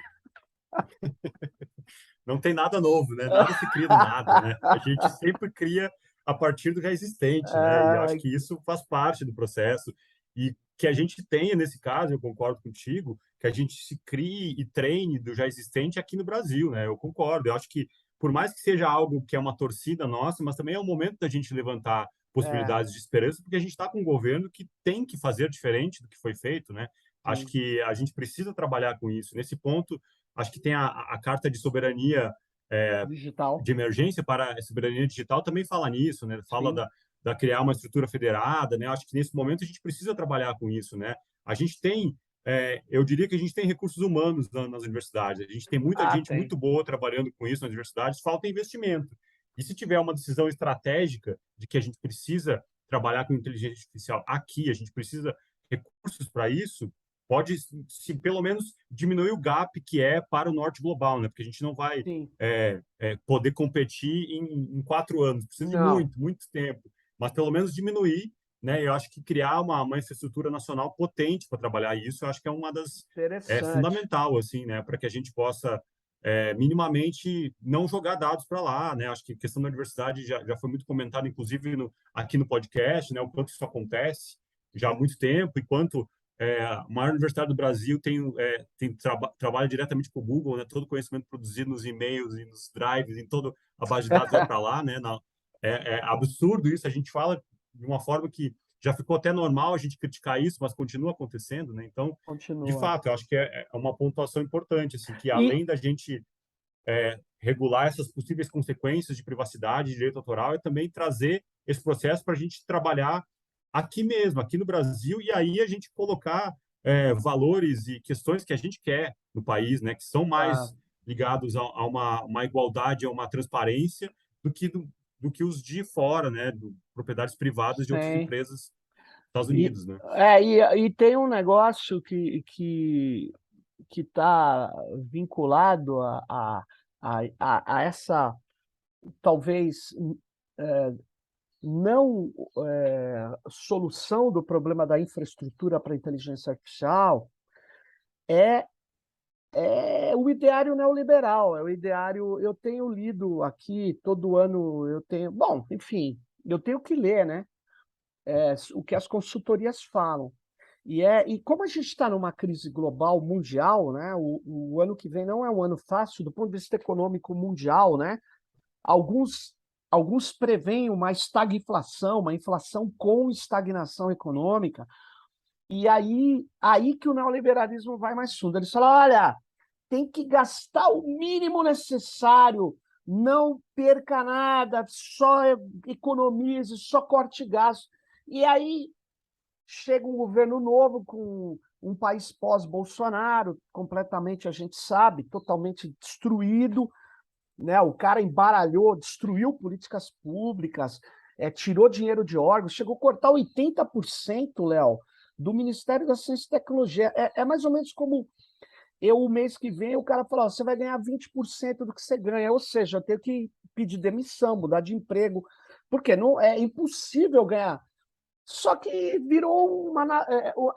Não tem nada novo, né? Nada se cria do nada, né? A gente sempre cria a partir do já existente, né? E acho que isso faz parte do processo e que a gente tenha, nesse caso, eu concordo contigo, que a gente se crie e treine do já existente aqui no Brasil, né? Eu concordo. Eu acho que, por mais que seja algo que é uma torcida nossa, mas também é o momento da gente levantar possibilidades de esperança, porque a gente está com um governo que tem que fazer diferente do que foi feito, né? Acho Sim. que a gente precisa trabalhar com isso. Nesse ponto, acho que tem a Carta de Soberania Digital. de emergência para a soberania digital também fala nisso, né? Fala Sim. da criar uma estrutura federada, né? Acho que nesse momento a gente precisa trabalhar com isso, né? A gente tem, eu diria que a gente tem recursos humanos nas universidades, a gente tem muita Ah, gente tem. muito boa trabalhando com isso nas universidades, falta investimento. E se tiver uma decisão estratégica de que a gente precisa trabalhar com inteligência artificial aqui, a gente precisa recursos para isso, pode, se pelo menos, diminuir o gap que é para o norte global, né? Porque a gente não vai Sim. poder competir em 4 anos, precisa de Não. muito tempo, mas pelo menos diminuir, né? Eu acho que criar uma infraestrutura nacional potente para trabalhar isso, eu acho que é uma das Interessante. fundamental, assim, né? Para que a gente possa minimamente não jogar dados para lá, né? Acho que a questão da universidade já foi muito comentada, inclusive aqui no podcast, né? O quanto isso acontece já há muito tempo, e quanto a maior universidade do Brasil trabalha diretamente com o Google, né? Todo o conhecimento produzido nos e-mails e nos drives, em toda a base de dados vai para lá, né? É absurdo isso. A gente fala de uma forma que já ficou até normal a gente criticar isso, mas continua acontecendo, né? Então, de Continua. fato, eu acho que é uma pontuação importante, assim, que E além da gente regular essas possíveis consequências de privacidade e direito autoral, é também trazer esse processo para a gente trabalhar aqui mesmo, aqui no Brasil, e aí a gente colocar valores e questões que a gente quer no país, né, que são ah, mais ligados a uma igualdade, a uma transparência, do que os de fora, né, propriedades privadas de outras tem. empresas dos Estados E, Unidos, né? e tem um negócio que está vinculado a essa, talvez, é, não solução do problema da infraestrutura para a inteligência artificial, é, é o ideário neoliberal, é o ideário. Eu tenho lido aqui, todo ano eu tenho. Bom, enfim, eu tenho que ler, né? O que as consultorias falam. E como a gente está numa crise global mundial, né? O ano que vem não é um ano fácil do ponto de vista econômico mundial, né? Alguns, alguns preveem uma estagflação, uma inflação com estagnação econômica, e aí que o neoliberalismo vai mais fundo. Eles falam: olha, tem que gastar o mínimo necessário, não perca nada, só economize, só corte gastos. E aí chega um governo novo com um país pós-Bolsonaro, completamente, a gente sabe, totalmente destruído, né? O cara embaralhou, destruiu políticas públicas, tirou dinheiro de órgãos, chegou a cortar 80%, Léo, do Ministério da Ciência e Tecnologia. É mais ou menos como o mês que vem, o cara fala: ó, você vai ganhar 20% do que você ganha, ou seja, eu tenho que pedir demissão, mudar de emprego, porque não é impossível ganhar. Só que virou uma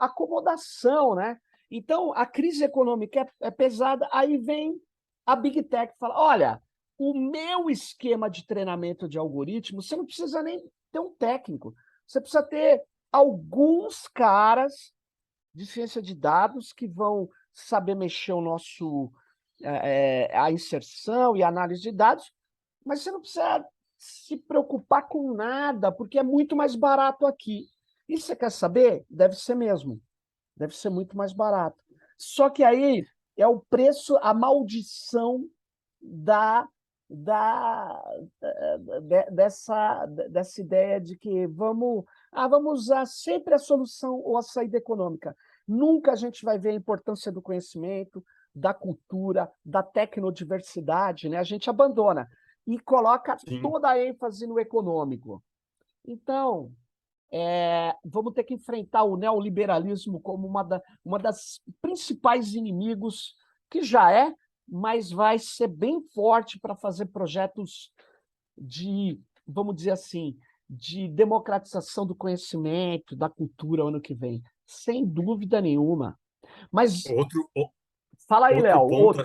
acomodação, né? Então, a crise econômica é pesada, aí vem a Big Tech e fala: olha, o meu esquema de treinamento de algoritmo, você não precisa nem ter um técnico, você precisa ter alguns caras de ciência de dados que vão saber mexer o nosso a inserção e análise de dados, mas você não precisa se preocupar com nada, porque é muito mais barato aqui. E você quer saber? Deve ser mesmo. Deve ser muito mais barato. Só que aí é o preço, a maldição da, da dessa ideia de que vamos usar sempre a solução ou a saída econômica. Nunca a gente vai ver a importância do conhecimento, da cultura, da tecnodiversidade, né? A gente abandona e coloca Sim. toda a ênfase no econômico. Então, vamos ter que enfrentar o neoliberalismo como uma das principais inimigos, que já é, mas vai ser bem forte para fazer projetos de, vamos dizer assim, de democratização do conhecimento, da cultura ano que vem, sem dúvida nenhuma. Mas Outro, fala aí, outro Léo, ponto,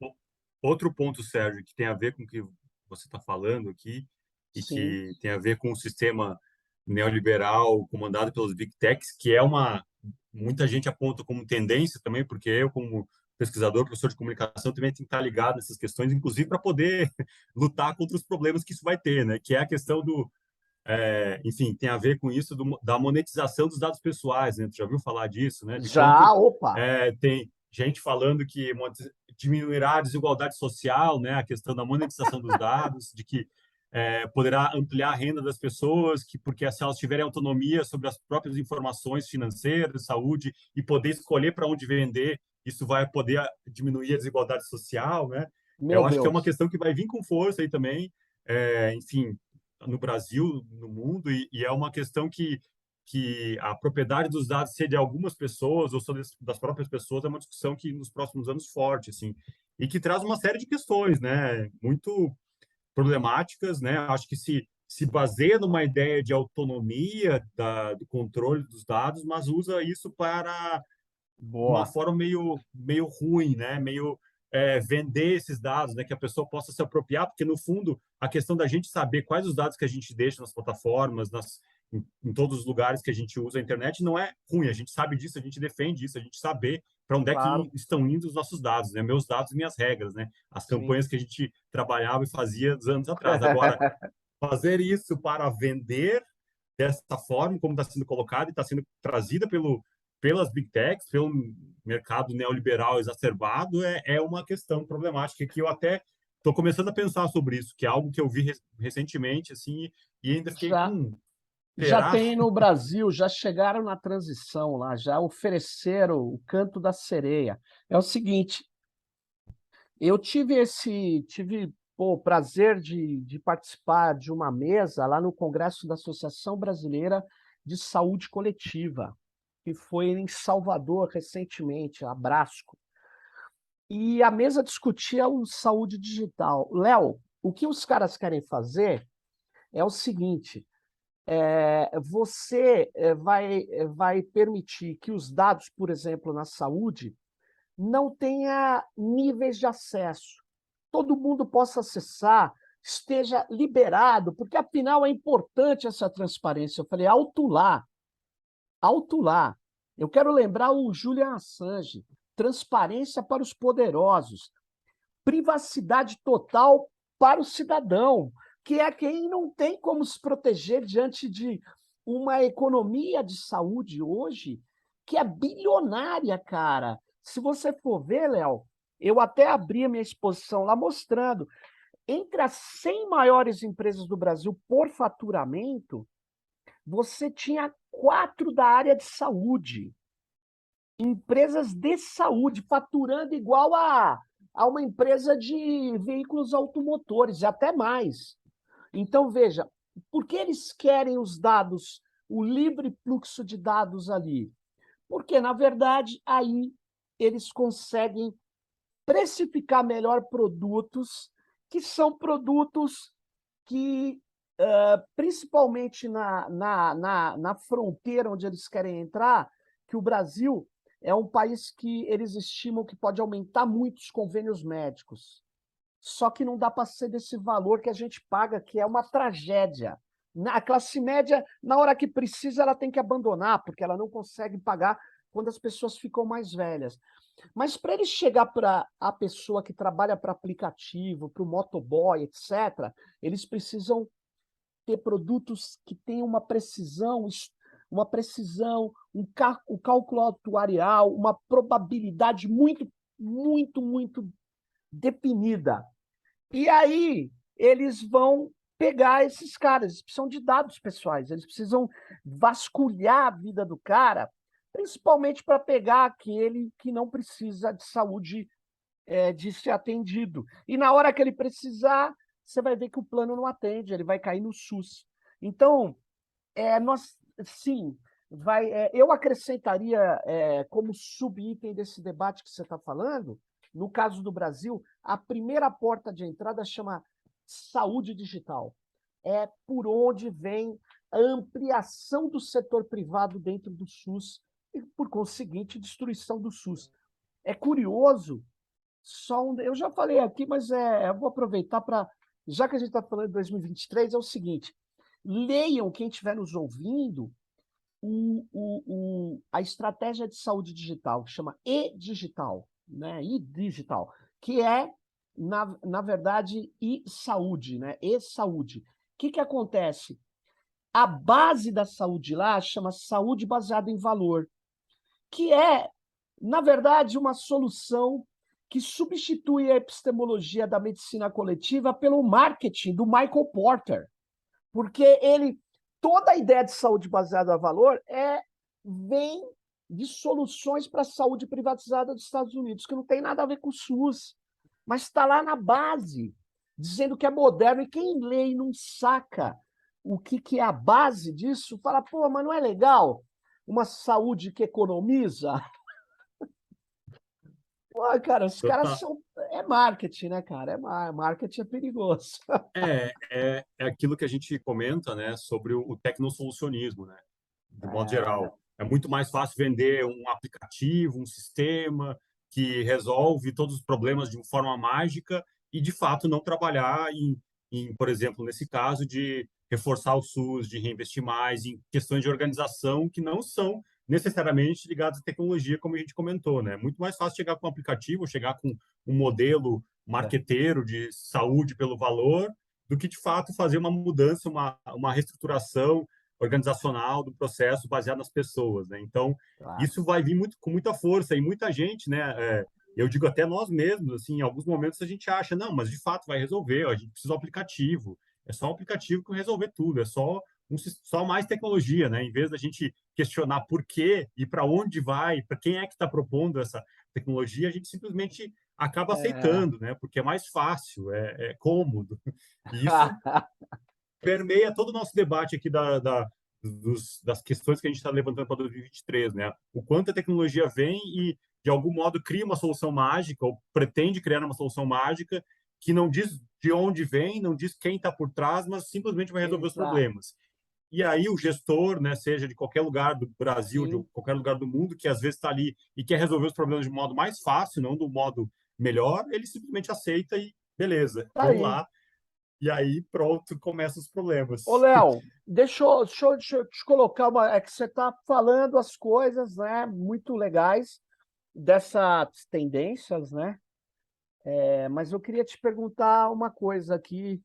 outro. outro ponto, Sérgio, que tem a ver com o que você está falando aqui e Sim, que tem a ver com o sistema neoliberal comandado pelos Big Techs, que muita gente aponta como tendência também, porque eu, como pesquisador, professor de comunicação, também tenho que estar ligado nessas questões, inclusive para poder lutar contra os problemas que isso vai ter, né? Que é a questão enfim, tem a ver com isso da monetização dos dados pessoais, né? Tu já ouviu falar disso, né? De quanto já, opa, tem gente falando que diminuirá a desigualdade social, né? A questão da monetização dos dados, de que poderá ampliar a renda das pessoas, que porque se elas tiverem autonomia sobre as próprias informações financeiras, saúde e poder escolher para onde vender, isso vai poder diminuir a desigualdade social, né? Meu Eu acho que é uma Deus. questão que vai vir com força aí também, enfim, no Brasil, no mundo, e é uma questão que a propriedade dos dados ser de algumas pessoas ou só das próprias pessoas é uma discussão que nos próximos anos forte, assim, e que traz uma série de questões, né, muito problemáticas, né? Acho que se baseia numa ideia de autonomia do controle dos dados, mas usa isso para uma Boa. forma meio ruim, né? Meio vender esses dados, né? Que a pessoa possa se apropriar, porque no fundo a questão da gente saber quais os dados que a gente deixa nas plataformas, em todos os lugares que a gente usa a internet não é ruim. A gente sabe disso, a gente defende isso, a gente saber para onde é Claro. que estão indo os nossos dados, né? Meus dados e minhas regras, né? As Sim. campanhas que a gente trabalhava e fazia anos atrás. Agora, fazer isso para vender dessa forma, como está sendo colocado e está sendo trazida pelas big techs, pelo mercado neoliberal exacerbado, é uma questão problemática que eu até estou começando a pensar sobre isso, que é algo que eu vi recentemente, assim, e ainda fiquei, Já, já será? tem no Brasil, já chegaram na transição lá, já ofereceram o canto da sereia. É o seguinte, eu tive o prazer de participar de uma mesa lá no Congresso da Associação Brasileira de Saúde Coletiva, que foi em Salvador recentemente, a Brasco. E a mesa discutia o saúde digital. Léo, o que os caras querem fazer é o seguinte: você vai permitir que os dados, por exemplo, na saúde, não tenha níveis de acesso. Todo mundo possa acessar, esteja liberado, porque afinal é importante essa transparência. Eu falei, alto lá, alto lá. Eu quero lembrar o Julian Assange, transparência para os poderosos, privacidade total para o cidadão, que é quem não tem como se proteger diante de uma economia de saúde hoje que é bilionária, cara. Se você for ver, Léo, eu até abri a minha exposição lá mostrando, entre as 100 maiores empresas do Brasil por faturamento, você tinha 4 da área de saúde. Empresas de saúde faturando igual a uma empresa de veículos automotores, até mais. Então, veja, por que eles querem os dados, o livre fluxo de dados ali? Porque, na verdade, aí eles conseguem precificar melhor produtos, que são produtos que, principalmente na fronteira onde eles querem entrar, que o Brasil é um país que eles estimam que pode aumentar muito os convênios médicos. Só que não dá para ser desse valor que a gente paga, que é uma tragédia. A classe média, na hora que precisa, ela tem que abandonar, porque ela não consegue pagar quando as pessoas ficam mais velhas. Mas para ele chegar para a pessoa que trabalha para aplicativo, para o motoboy, etc., eles precisam ter produtos que tenham uma precisão, um cálculo atuarial, uma probabilidade muito, muito, muito definida. E aí eles vão pegar esses caras, eles precisam de dados pessoais, eles precisam vasculhar a vida do cara, principalmente para pegar aquele que não precisa de saúde, de ser atendido. E na hora que ele precisar, você vai ver que o plano não atende, ele vai cair no SUS. Então, nós, sim, eu acrescentaria, como subitem desse debate que você está falando, no caso do Brasil, a primeira porta de entrada chama saúde digital. É por onde vem a ampliação do setor privado dentro do SUS e, por conseguinte, destruição do SUS. É curioso, eu já falei aqui, mas eu vou aproveitar para, já que a gente está falando de 2023, é o seguinte: leiam, quem estiver nos ouvindo, a estratégia de saúde digital, que chama e-digital, né? E-digital, que é, na verdade, e-saúde, né? E-saúde. O que acontece? A base da saúde lá chama saúde baseada em valor, que é Na verdade, uma solução que substitui a epistemologia da medicina coletiva pelo marketing do Michael Porter, porque toda a ideia de saúde baseada a valor vem de soluções para a saúde privatizada dos Estados Unidos, que não tem nada a ver com o SUS, mas está lá na base, dizendo que é moderno, e quem lê e não saca o que é a base disso, fala, pô, mas não é legal uma saúde que economiza? Pô, cara, os caras Total. são. É marketing, né, cara? Marketing é perigoso. É aquilo que a gente comenta, né, sobre o tecnosolucionismo, né, de modo É, geral. É muito mais fácil vender um aplicativo, um sistema que resolve todos os problemas de uma forma mágica e, de fato, não trabalhar por exemplo, nesse caso, de reforçar o SUS, de reinvestir mais em questões de organização que não são necessariamente ligadas à tecnologia, como a gente comentou, né? É muito mais fácil chegar com um aplicativo, chegar com um modelo é, marqueteiro de saúde pelo valor, do que, de fato, fazer uma mudança, uma reestruturação organizacional do processo baseado nas pessoas, né? Então, claro. isso vai vir muito, com muita força e muita gente, né? Eu digo até nós mesmos, assim, em alguns momentos a gente acha, não, mas de fato vai resolver, a gente precisa de um aplicativo, é só um aplicativo que vai resolver tudo, é só mais tecnologia, né? Em vez da gente questionar por quê e para onde vai, para quem é que está propondo essa tecnologia, a gente simplesmente acaba É. aceitando, né? Porque é mais fácil, é cômodo. E isso permeia todo o nosso debate aqui das questões que a gente está levantando para 2023, né? O quanto a tecnologia vem e, de algum modo, cria uma solução mágica, ou pretende criar uma solução mágica, que não diz de onde vem, não diz quem está por trás, mas simplesmente vai resolver os Exato. problemas. E aí o gestor, né, seja de qualquer lugar do Brasil, de Sim, qualquer lugar do mundo, que às vezes está ali e quer resolver os problemas de um modo mais fácil, não do modo melhor, ele simplesmente aceita e beleza, tá vamos aí. lá. E aí pronto, começam os Ô, problemas. Léo, deixa eu te colocar uma. É que você está falando as coisas, né, muito legais dessas tendências, né? Mas eu queria te perguntar uma coisa aqui.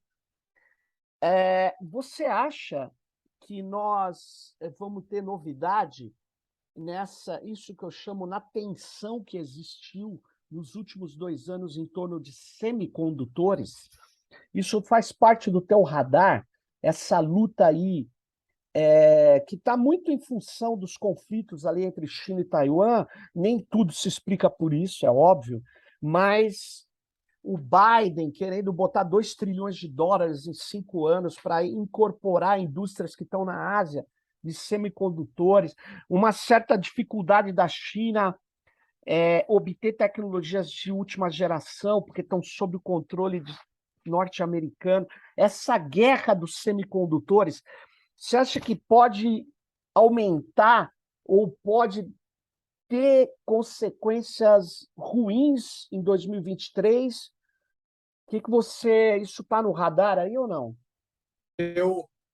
Você acha que nós vamos ter novidade isso que eu chamo na tensão que existiu nos últimos 2 anos em torno de semicondutores? Isso faz parte do teu radar, essa luta aí, que está muito em função dos conflitos ali entre China e Taiwan. Nem tudo se explica por isso, é óbvio, mas o Biden querendo botar US$ 2 trilhões em 5 anos para incorporar indústrias que estão na Ásia de semicondutores, uma certa dificuldade da China obter tecnologias de última geração, porque estão sob o controle norte-americano. Essa guerra dos semicondutores, você acha que pode aumentar ou pode ter consequências ruins em 2023? Isso está no radar aí ou não?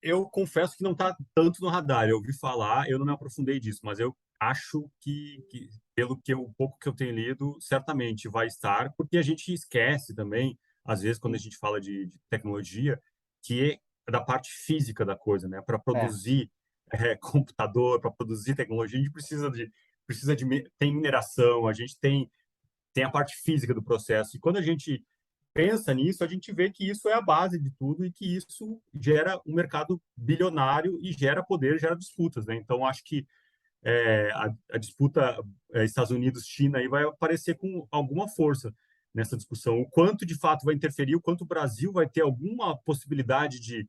Eu confesso que não está tanto no radar. Eu ouvi falar, eu não me aprofundei disso, mas eu acho pelo que o pouco que eu tenho lido, certamente vai estar, porque a gente esquece também, às vezes, quando a Sim. gente fala de tecnologia, que é da parte física da coisa, né? Para É. produzir computador, para produzir tecnologia, a gente tem mineração, a gente tem a parte física do processo. E quando a gente pensa nisso, a gente vê que isso é a base de tudo e que isso gera um mercado bilionário e gera poder, gera disputas, né? Então, acho que a disputa Estados Unidos-China aí vai aparecer com alguma força nessa discussão. O quanto, de fato, vai interferir, o quanto o Brasil vai ter alguma possibilidade de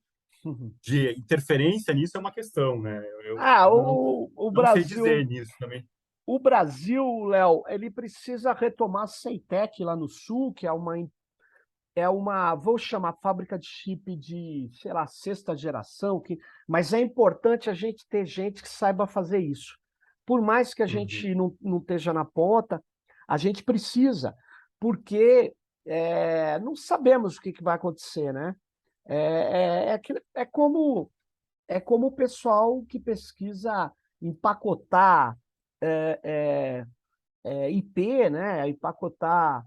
interferência nisso é uma questão, né? Eu Ah, o não sei Brasil, dizer nisso também. o Brasil, Léo, ele precisa retomar a Ceitec lá no Sul, que vou chamar fábrica de chip de, sei lá, sexta geração, mas é importante a gente ter gente que saiba fazer isso. Por mais que a Uhum. gente não esteja na ponta, a gente precisa, porque não sabemos o que vai acontecer, né? É como o pessoal que pesquisa empacotar IP, né? Empacotar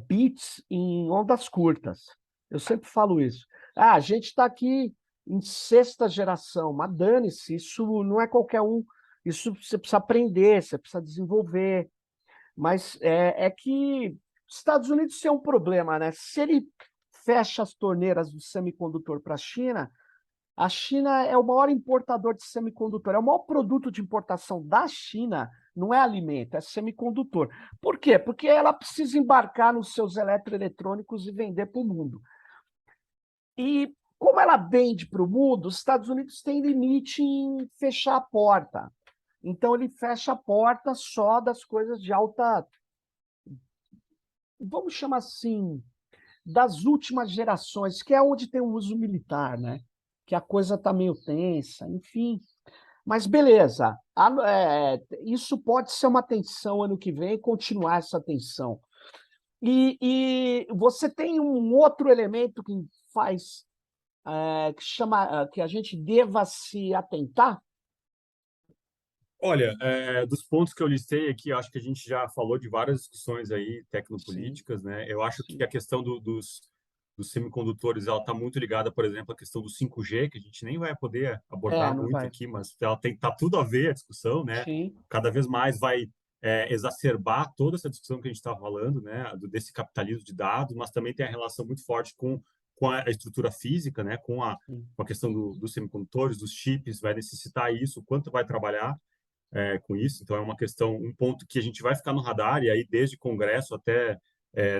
bits em ondas curtas. Eu sempre falo isso. A gente está aqui em sexta geração, mas dane-se, isso não é qualquer um. Isso você precisa aprender, você precisa desenvolver. Mas é que os Estados Unidos têm um problema, né? Se ele fecha as torneiras do semicondutor para a China é o maior importador de semicondutor. É o maior produto de importação da China, não é alimento, é semicondutor. Por quê? Porque ela precisa embarcar nos seus eletroeletrônicos e vender para o mundo. E como ela vende para o mundo, os Estados Unidos têm limite em fechar a porta. Então ele fecha a porta só das coisas de alta, vamos chamar assim, das últimas gerações, que é onde tem o uso militar, né? Que a coisa está meio tensa, enfim. Mas beleza, isso pode ser uma tensão ano que vem, continuar essa tensão. E você tem um outro elemento que faz, que chama, que a gente deva se atentar? Olha, dos pontos que eu listei aqui, eu acho que a gente já falou de várias discussões aí Sim, tecnopolíticas, né? Eu acho que sim. a questão dos semicondutores, ela está muito ligada, por exemplo, à questão do 5G, que a gente nem vai poder abordar Não muito vai. aqui, mas ela tá tudo a ver a discussão, né? Sim, Cada vez mais vai exacerbar toda essa discussão que a gente está falando, né? Desse capitalismo de dados, mas também tem a relação muito forte com a estrutura física, né? sim. Com a questão dos semicondutores, dos chips, vai necessitar isso, quanto vai trabalhar com isso. Então, é uma questão, um ponto que a gente vai ficar no radar, e aí, desde Congresso até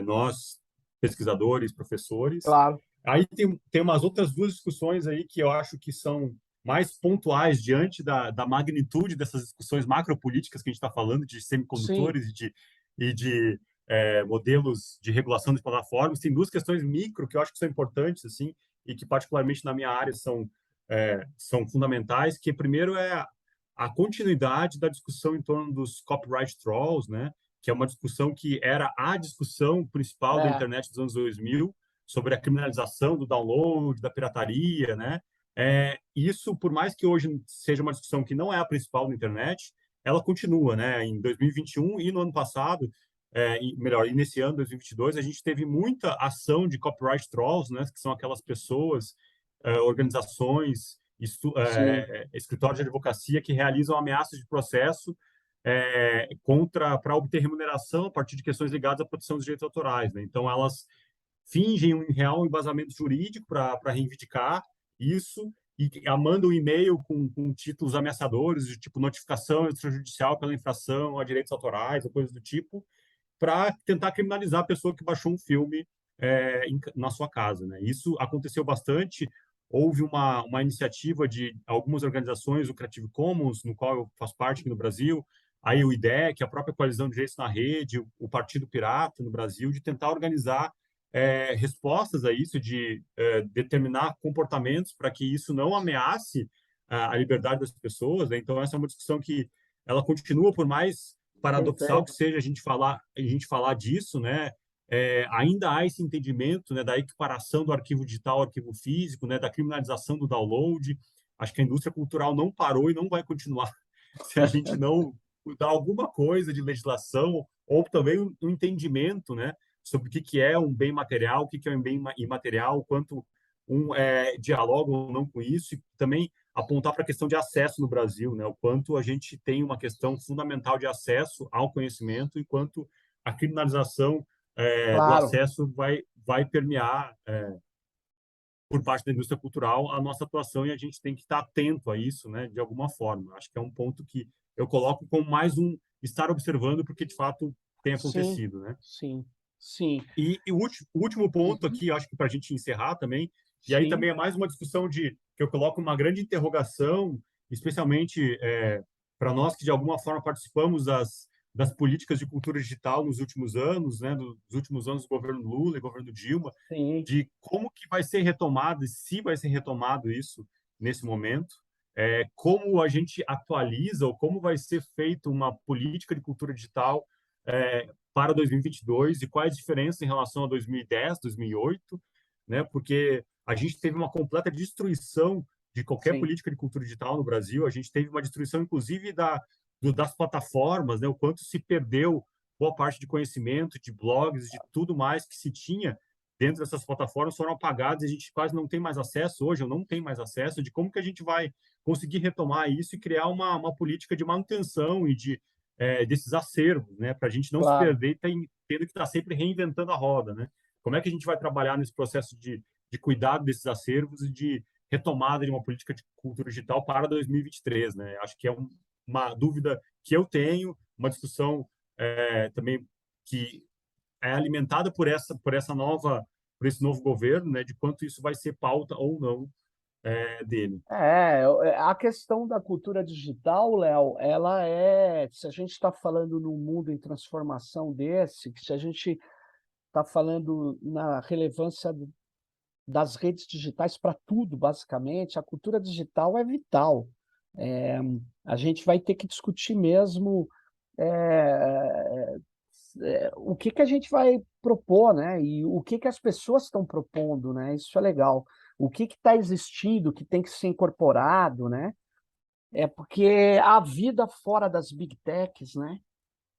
nós, pesquisadores, professores. Claro. Aí tem umas outras duas discussões aí que eu acho que são mais pontuais diante da magnitude dessas discussões macropolíticas que a gente está falando, de Sim, semicondutores e de modelos de regulação de plataformas. Tem duas questões micro que eu acho que são importantes, assim, e que, particularmente na minha área, são fundamentais, que primeiro é a continuidade da discussão em torno dos copyright trolls, né? Que é uma discussão que era a discussão principal da é, internet dos anos 2000, sobre a criminalização do download, da pirataria, né? Isso, por mais que hoje seja uma discussão que não é a principal na internet, ela continua, né? Em 2021 e no ano passado, melhor, e nesse ano, 2022, a gente teve muita ação de copyright trolls, né? Que são aquelas pessoas, organizações, sim, escritórios de advocacia que realizam ameaças de processo contra para obter remuneração a partir de questões ligadas à proteção dos direitos autorais, né? Então elas fingem um real embasamento jurídico para reivindicar isso e mandam um e-mail com títulos ameaçadores, de tipo notificação extrajudicial pela infração a direitos autorais ou coisas do tipo, para tentar criminalizar a pessoa que baixou um filme na sua casa, né? Isso aconteceu bastante. Houve uma iniciativa de algumas organizações, o Creative Commons, no qual eu faço parte aqui no Brasil, aí o IDEC, a própria Coalizão de Direitos na Rede, o Partido Pirata no Brasil, de tentar organizar respostas a isso, de determinar comportamentos para que isso não ameace a liberdade das pessoas, né? Então, essa é uma discussão que ela continua, por mais paradoxal que perfeito. seja a gente falar disso, né? Ainda há esse entendimento, né, da equiparação do arquivo digital ao arquivo físico, né, da criminalização do download. Acho que a indústria cultural não parou e não vai continuar se a gente não mudar alguma coisa de legislação ou também um entendimento, né, sobre o que é um bem material, o que é um bem imaterial, o quanto dialoga ou não com isso, e também apontar para a questão de acesso no Brasil, né, o quanto a gente tem uma questão fundamental de acesso ao conhecimento e quanto a criminalização do Claro. acesso vai permear por parte da indústria cultural a nossa atuação e a gente tem que estar atento a isso, né, de alguma forma. Acho que é um ponto que eu coloco como mais um estar observando porque de fato tem Sim, acontecido, né? sim, sim. E o último ponto Uhum, aqui, acho que para a gente encerrar também, e aí sim, também é mais uma discussão que eu coloco uma grande interrogação, especialmente para nós que de alguma forma participamos das políticas de cultura digital nos últimos anos, né, dos últimos anos do governo Lula e governo Dilma, sim, de como que vai ser retomado e se vai ser retomado isso nesse momento, como a gente atualiza ou como vai ser feita uma política de cultura digital para 2022 e quais as diferenças em relação a 2010, 2008, né? Porque a gente teve uma completa destruição de qualquer sim. política de cultura digital no Brasil, a gente teve uma destruição, inclusive, das plataformas, né? O quanto se perdeu boa parte de conhecimento, de blogs, de tudo mais que se tinha dentro dessas plataformas foram apagadas e a gente quase não tem mais acesso, hoje eu não tenho mais acesso, de como que a gente vai conseguir retomar isso e criar uma política de manutenção e desses acervos, né, para a gente não se Claro. perder e tendo que estar sempre reinventando a roda, né? Como é que a gente vai trabalhar nesse processo de cuidado desses acervos e de retomada de uma política de cultura digital para 2023, né? Acho que é uma dúvida que eu tenho, uma discussão também que é alimentada por esse novo governo, né, de quanto isso vai ser pauta ou não dele. A questão da cultura digital, Léo, ela se a gente está falando num mundo em transformação desse, se a gente está falando na relevância das redes digitais para tudo, basicamente, a cultura digital é vital. É, a gente vai ter que discutir mesmo é, o que a gente vai propor, né? E o que as pessoas estão propondo, né? Isso é legal. O que está existindo, que tem que ser incorporado, né? É porque a vida fora das big techs, né?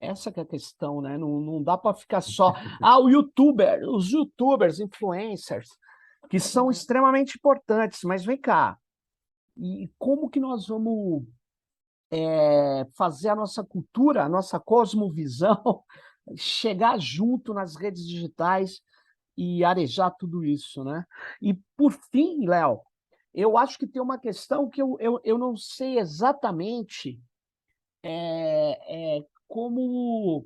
Essa que é a questão, né? Não dá para ficar só. Os YouTubers, influencers, que são extremamente importantes, mas vem cá. E como que nós vamos fazer a nossa cultura, a nossa cosmovisão, chegar junto nas redes digitais e arejar tudo isso, né? E, por fim, Léo, eu acho que tem uma questão que eu não sei exatamente como,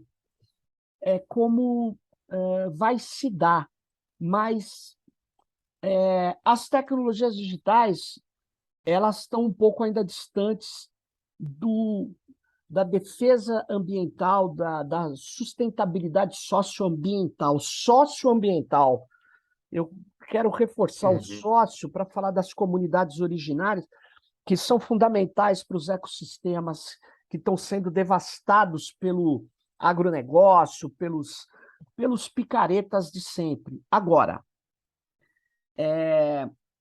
vai se dar, mas as tecnologias digitais elas estão um pouco ainda distantes do, da defesa ambiental, da sustentabilidade socioambiental. Socioambiental. Eu quero reforçar o Uhum. sócio para falar das comunidades originárias, que são fundamentais para os ecossistemas que estão sendo devastados pelo agronegócio, pelos picaretas de sempre. Agora,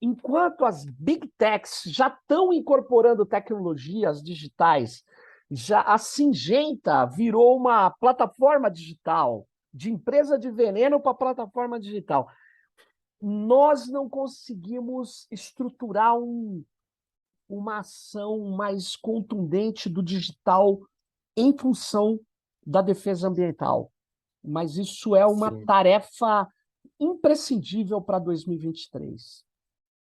enquanto as big techs já estão incorporando tecnologias digitais, já a Syngenta virou uma plataforma digital, de empresa de veneno para plataforma digital. Nós não conseguimos estruturar uma ação mais contundente do digital em função da defesa ambiental. Mas isso é uma Sim. tarefa imprescindível para 2023.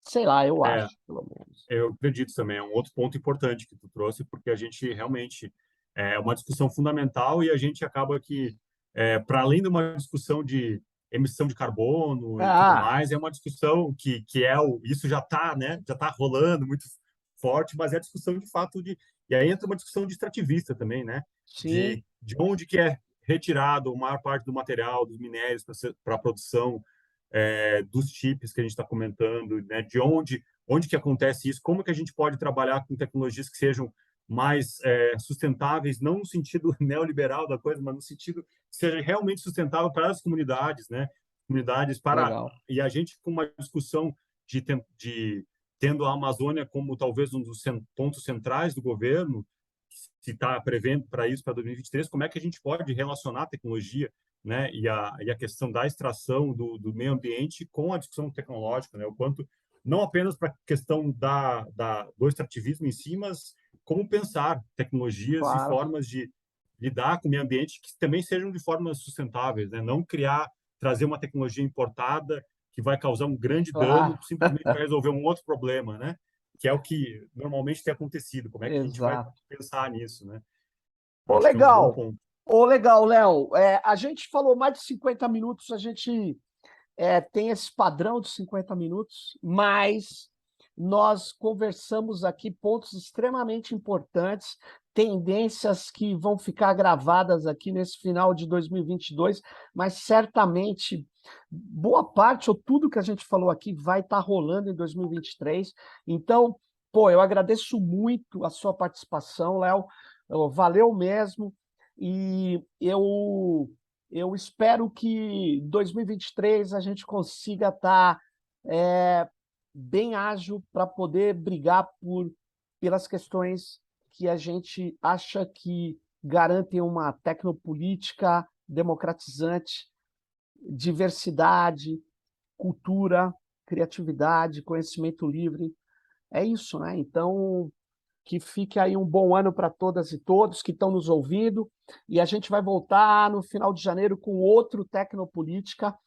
Sei lá, eu É, acho, pelo menos. eu acredito também, é um outro ponto importante que tu trouxe, porque a gente realmente é uma discussão fundamental e a gente acaba que, para além de uma discussão de emissão de carbono e tudo Ah, mais, é uma discussão que isso já está, né, já está rolando muito forte, mas é a discussão de fato e aí entra uma discussão de extrativista também, né, sim, de onde que é retirado a maior parte do material, dos minérios para a produção dos chips que a gente está comentando, né, de onde que acontece isso, como que a gente pode trabalhar com tecnologias que sejam mais sustentáveis, não no sentido neoliberal da coisa, mas no sentido que seja realmente sustentável para as comunidades, né? Comunidades para legal. e a gente com uma discussão de tendo a Amazônia como talvez um dos pontos centrais do governo, se está prevendo para isso para 2023, como é que a gente pode relacionar a tecnologia, né, e a questão da extração do meio ambiente com a discussão tecnológica, né, o quanto não apenas para a questão do extrativismo em si, mas como pensar tecnologias e Claro, formas de lidar com o meio ambiente que também sejam de formas sustentáveis, né? Não trazer uma tecnologia importada que vai causar um grande dano claro, simplesmente para resolver um outro problema, né? Que é o que normalmente tem acontecido. Como é que a gente vai exato. pensar nisso, né? Pô, Acho que é um bom legal. ponto. Ô, legal, Léo. A gente falou mais de 50 minutos, a gente tem esse padrão de 50 minutos, mas nós conversamos aqui pontos extremamente importantes, tendências que vão ficar gravadas aqui nesse final de 2022, mas certamente boa parte ou tudo que a gente falou aqui vai estar rolando em 2023. Então, pô, eu agradeço muito a sua participação, Léo. Valeu mesmo. E eu espero que em 2023 a gente consiga estar bem ágil para poder brigar pelas questões que a gente acha que garantem uma tecnopolítica democratizante, diversidade cultura, criatividade, conhecimento livre. É isso, né? Então, que fique aí um bom ano para todas e todos que estão nos ouvindo. E a gente vai voltar no final de janeiro com outro Tecnopolítica.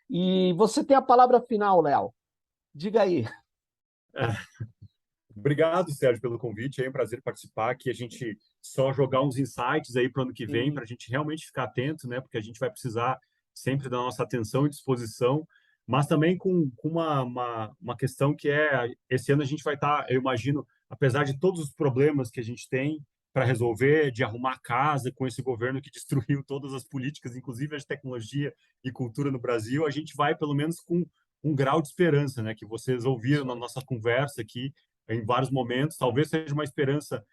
E você tem a palavra final, Léo. Diga aí. Obrigado, Sérgio, pelo convite. É um prazer participar. Que a gente só jogar uns insights aí para o ano que vem, Sim, para a gente realmente ficar atento, né? Porque a gente vai precisar sempre da nossa atenção e disposição, mas também com uma questão que é: esse ano a gente vai estar, eu imagino, apesar de todos os problemas que a gente tem para resolver, de arrumar casa com esse governo que destruiu todas as políticas, inclusive as de tecnologia e cultura no Brasil, a gente vai pelo menos com um grau de esperança, né? Que vocês ouviram isso na aí. nossa conversa aqui em vários momentos. Talvez seja uma esperança.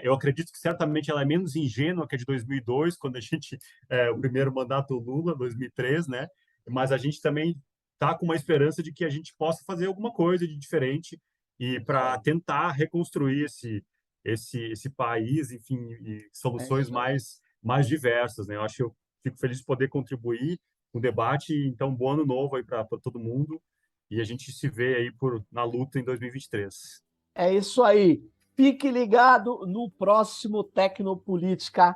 Eu acredito que certamente ela é menos ingênua que a de 2002, quando a gente o primeiro mandato Lula, 2003, né? Mas a gente também está com uma esperança de que a gente possa fazer alguma coisa de diferente e Isso para aí. tentar reconstruir esse país, enfim, e É soluções isso aí. mais diversas, né? Eu acho que eu fico feliz de poder contribuir com o debate. Então, bom ano novo aí para todo mundo e a gente se vê aí na luta em 2023. É isso aí. Fique ligado no próximo Tecnopolítica.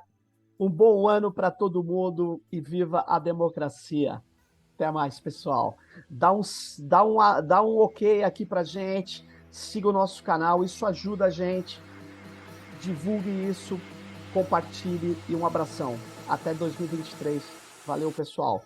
Um bom ano para todo mundo e viva a democracia. Até mais, pessoal. Dá um ok aqui para gente. Siga o nosso canal. Isso ajuda a gente. Divulgue isso. Compartilhe e um abração. Até 2023. Valeu, pessoal.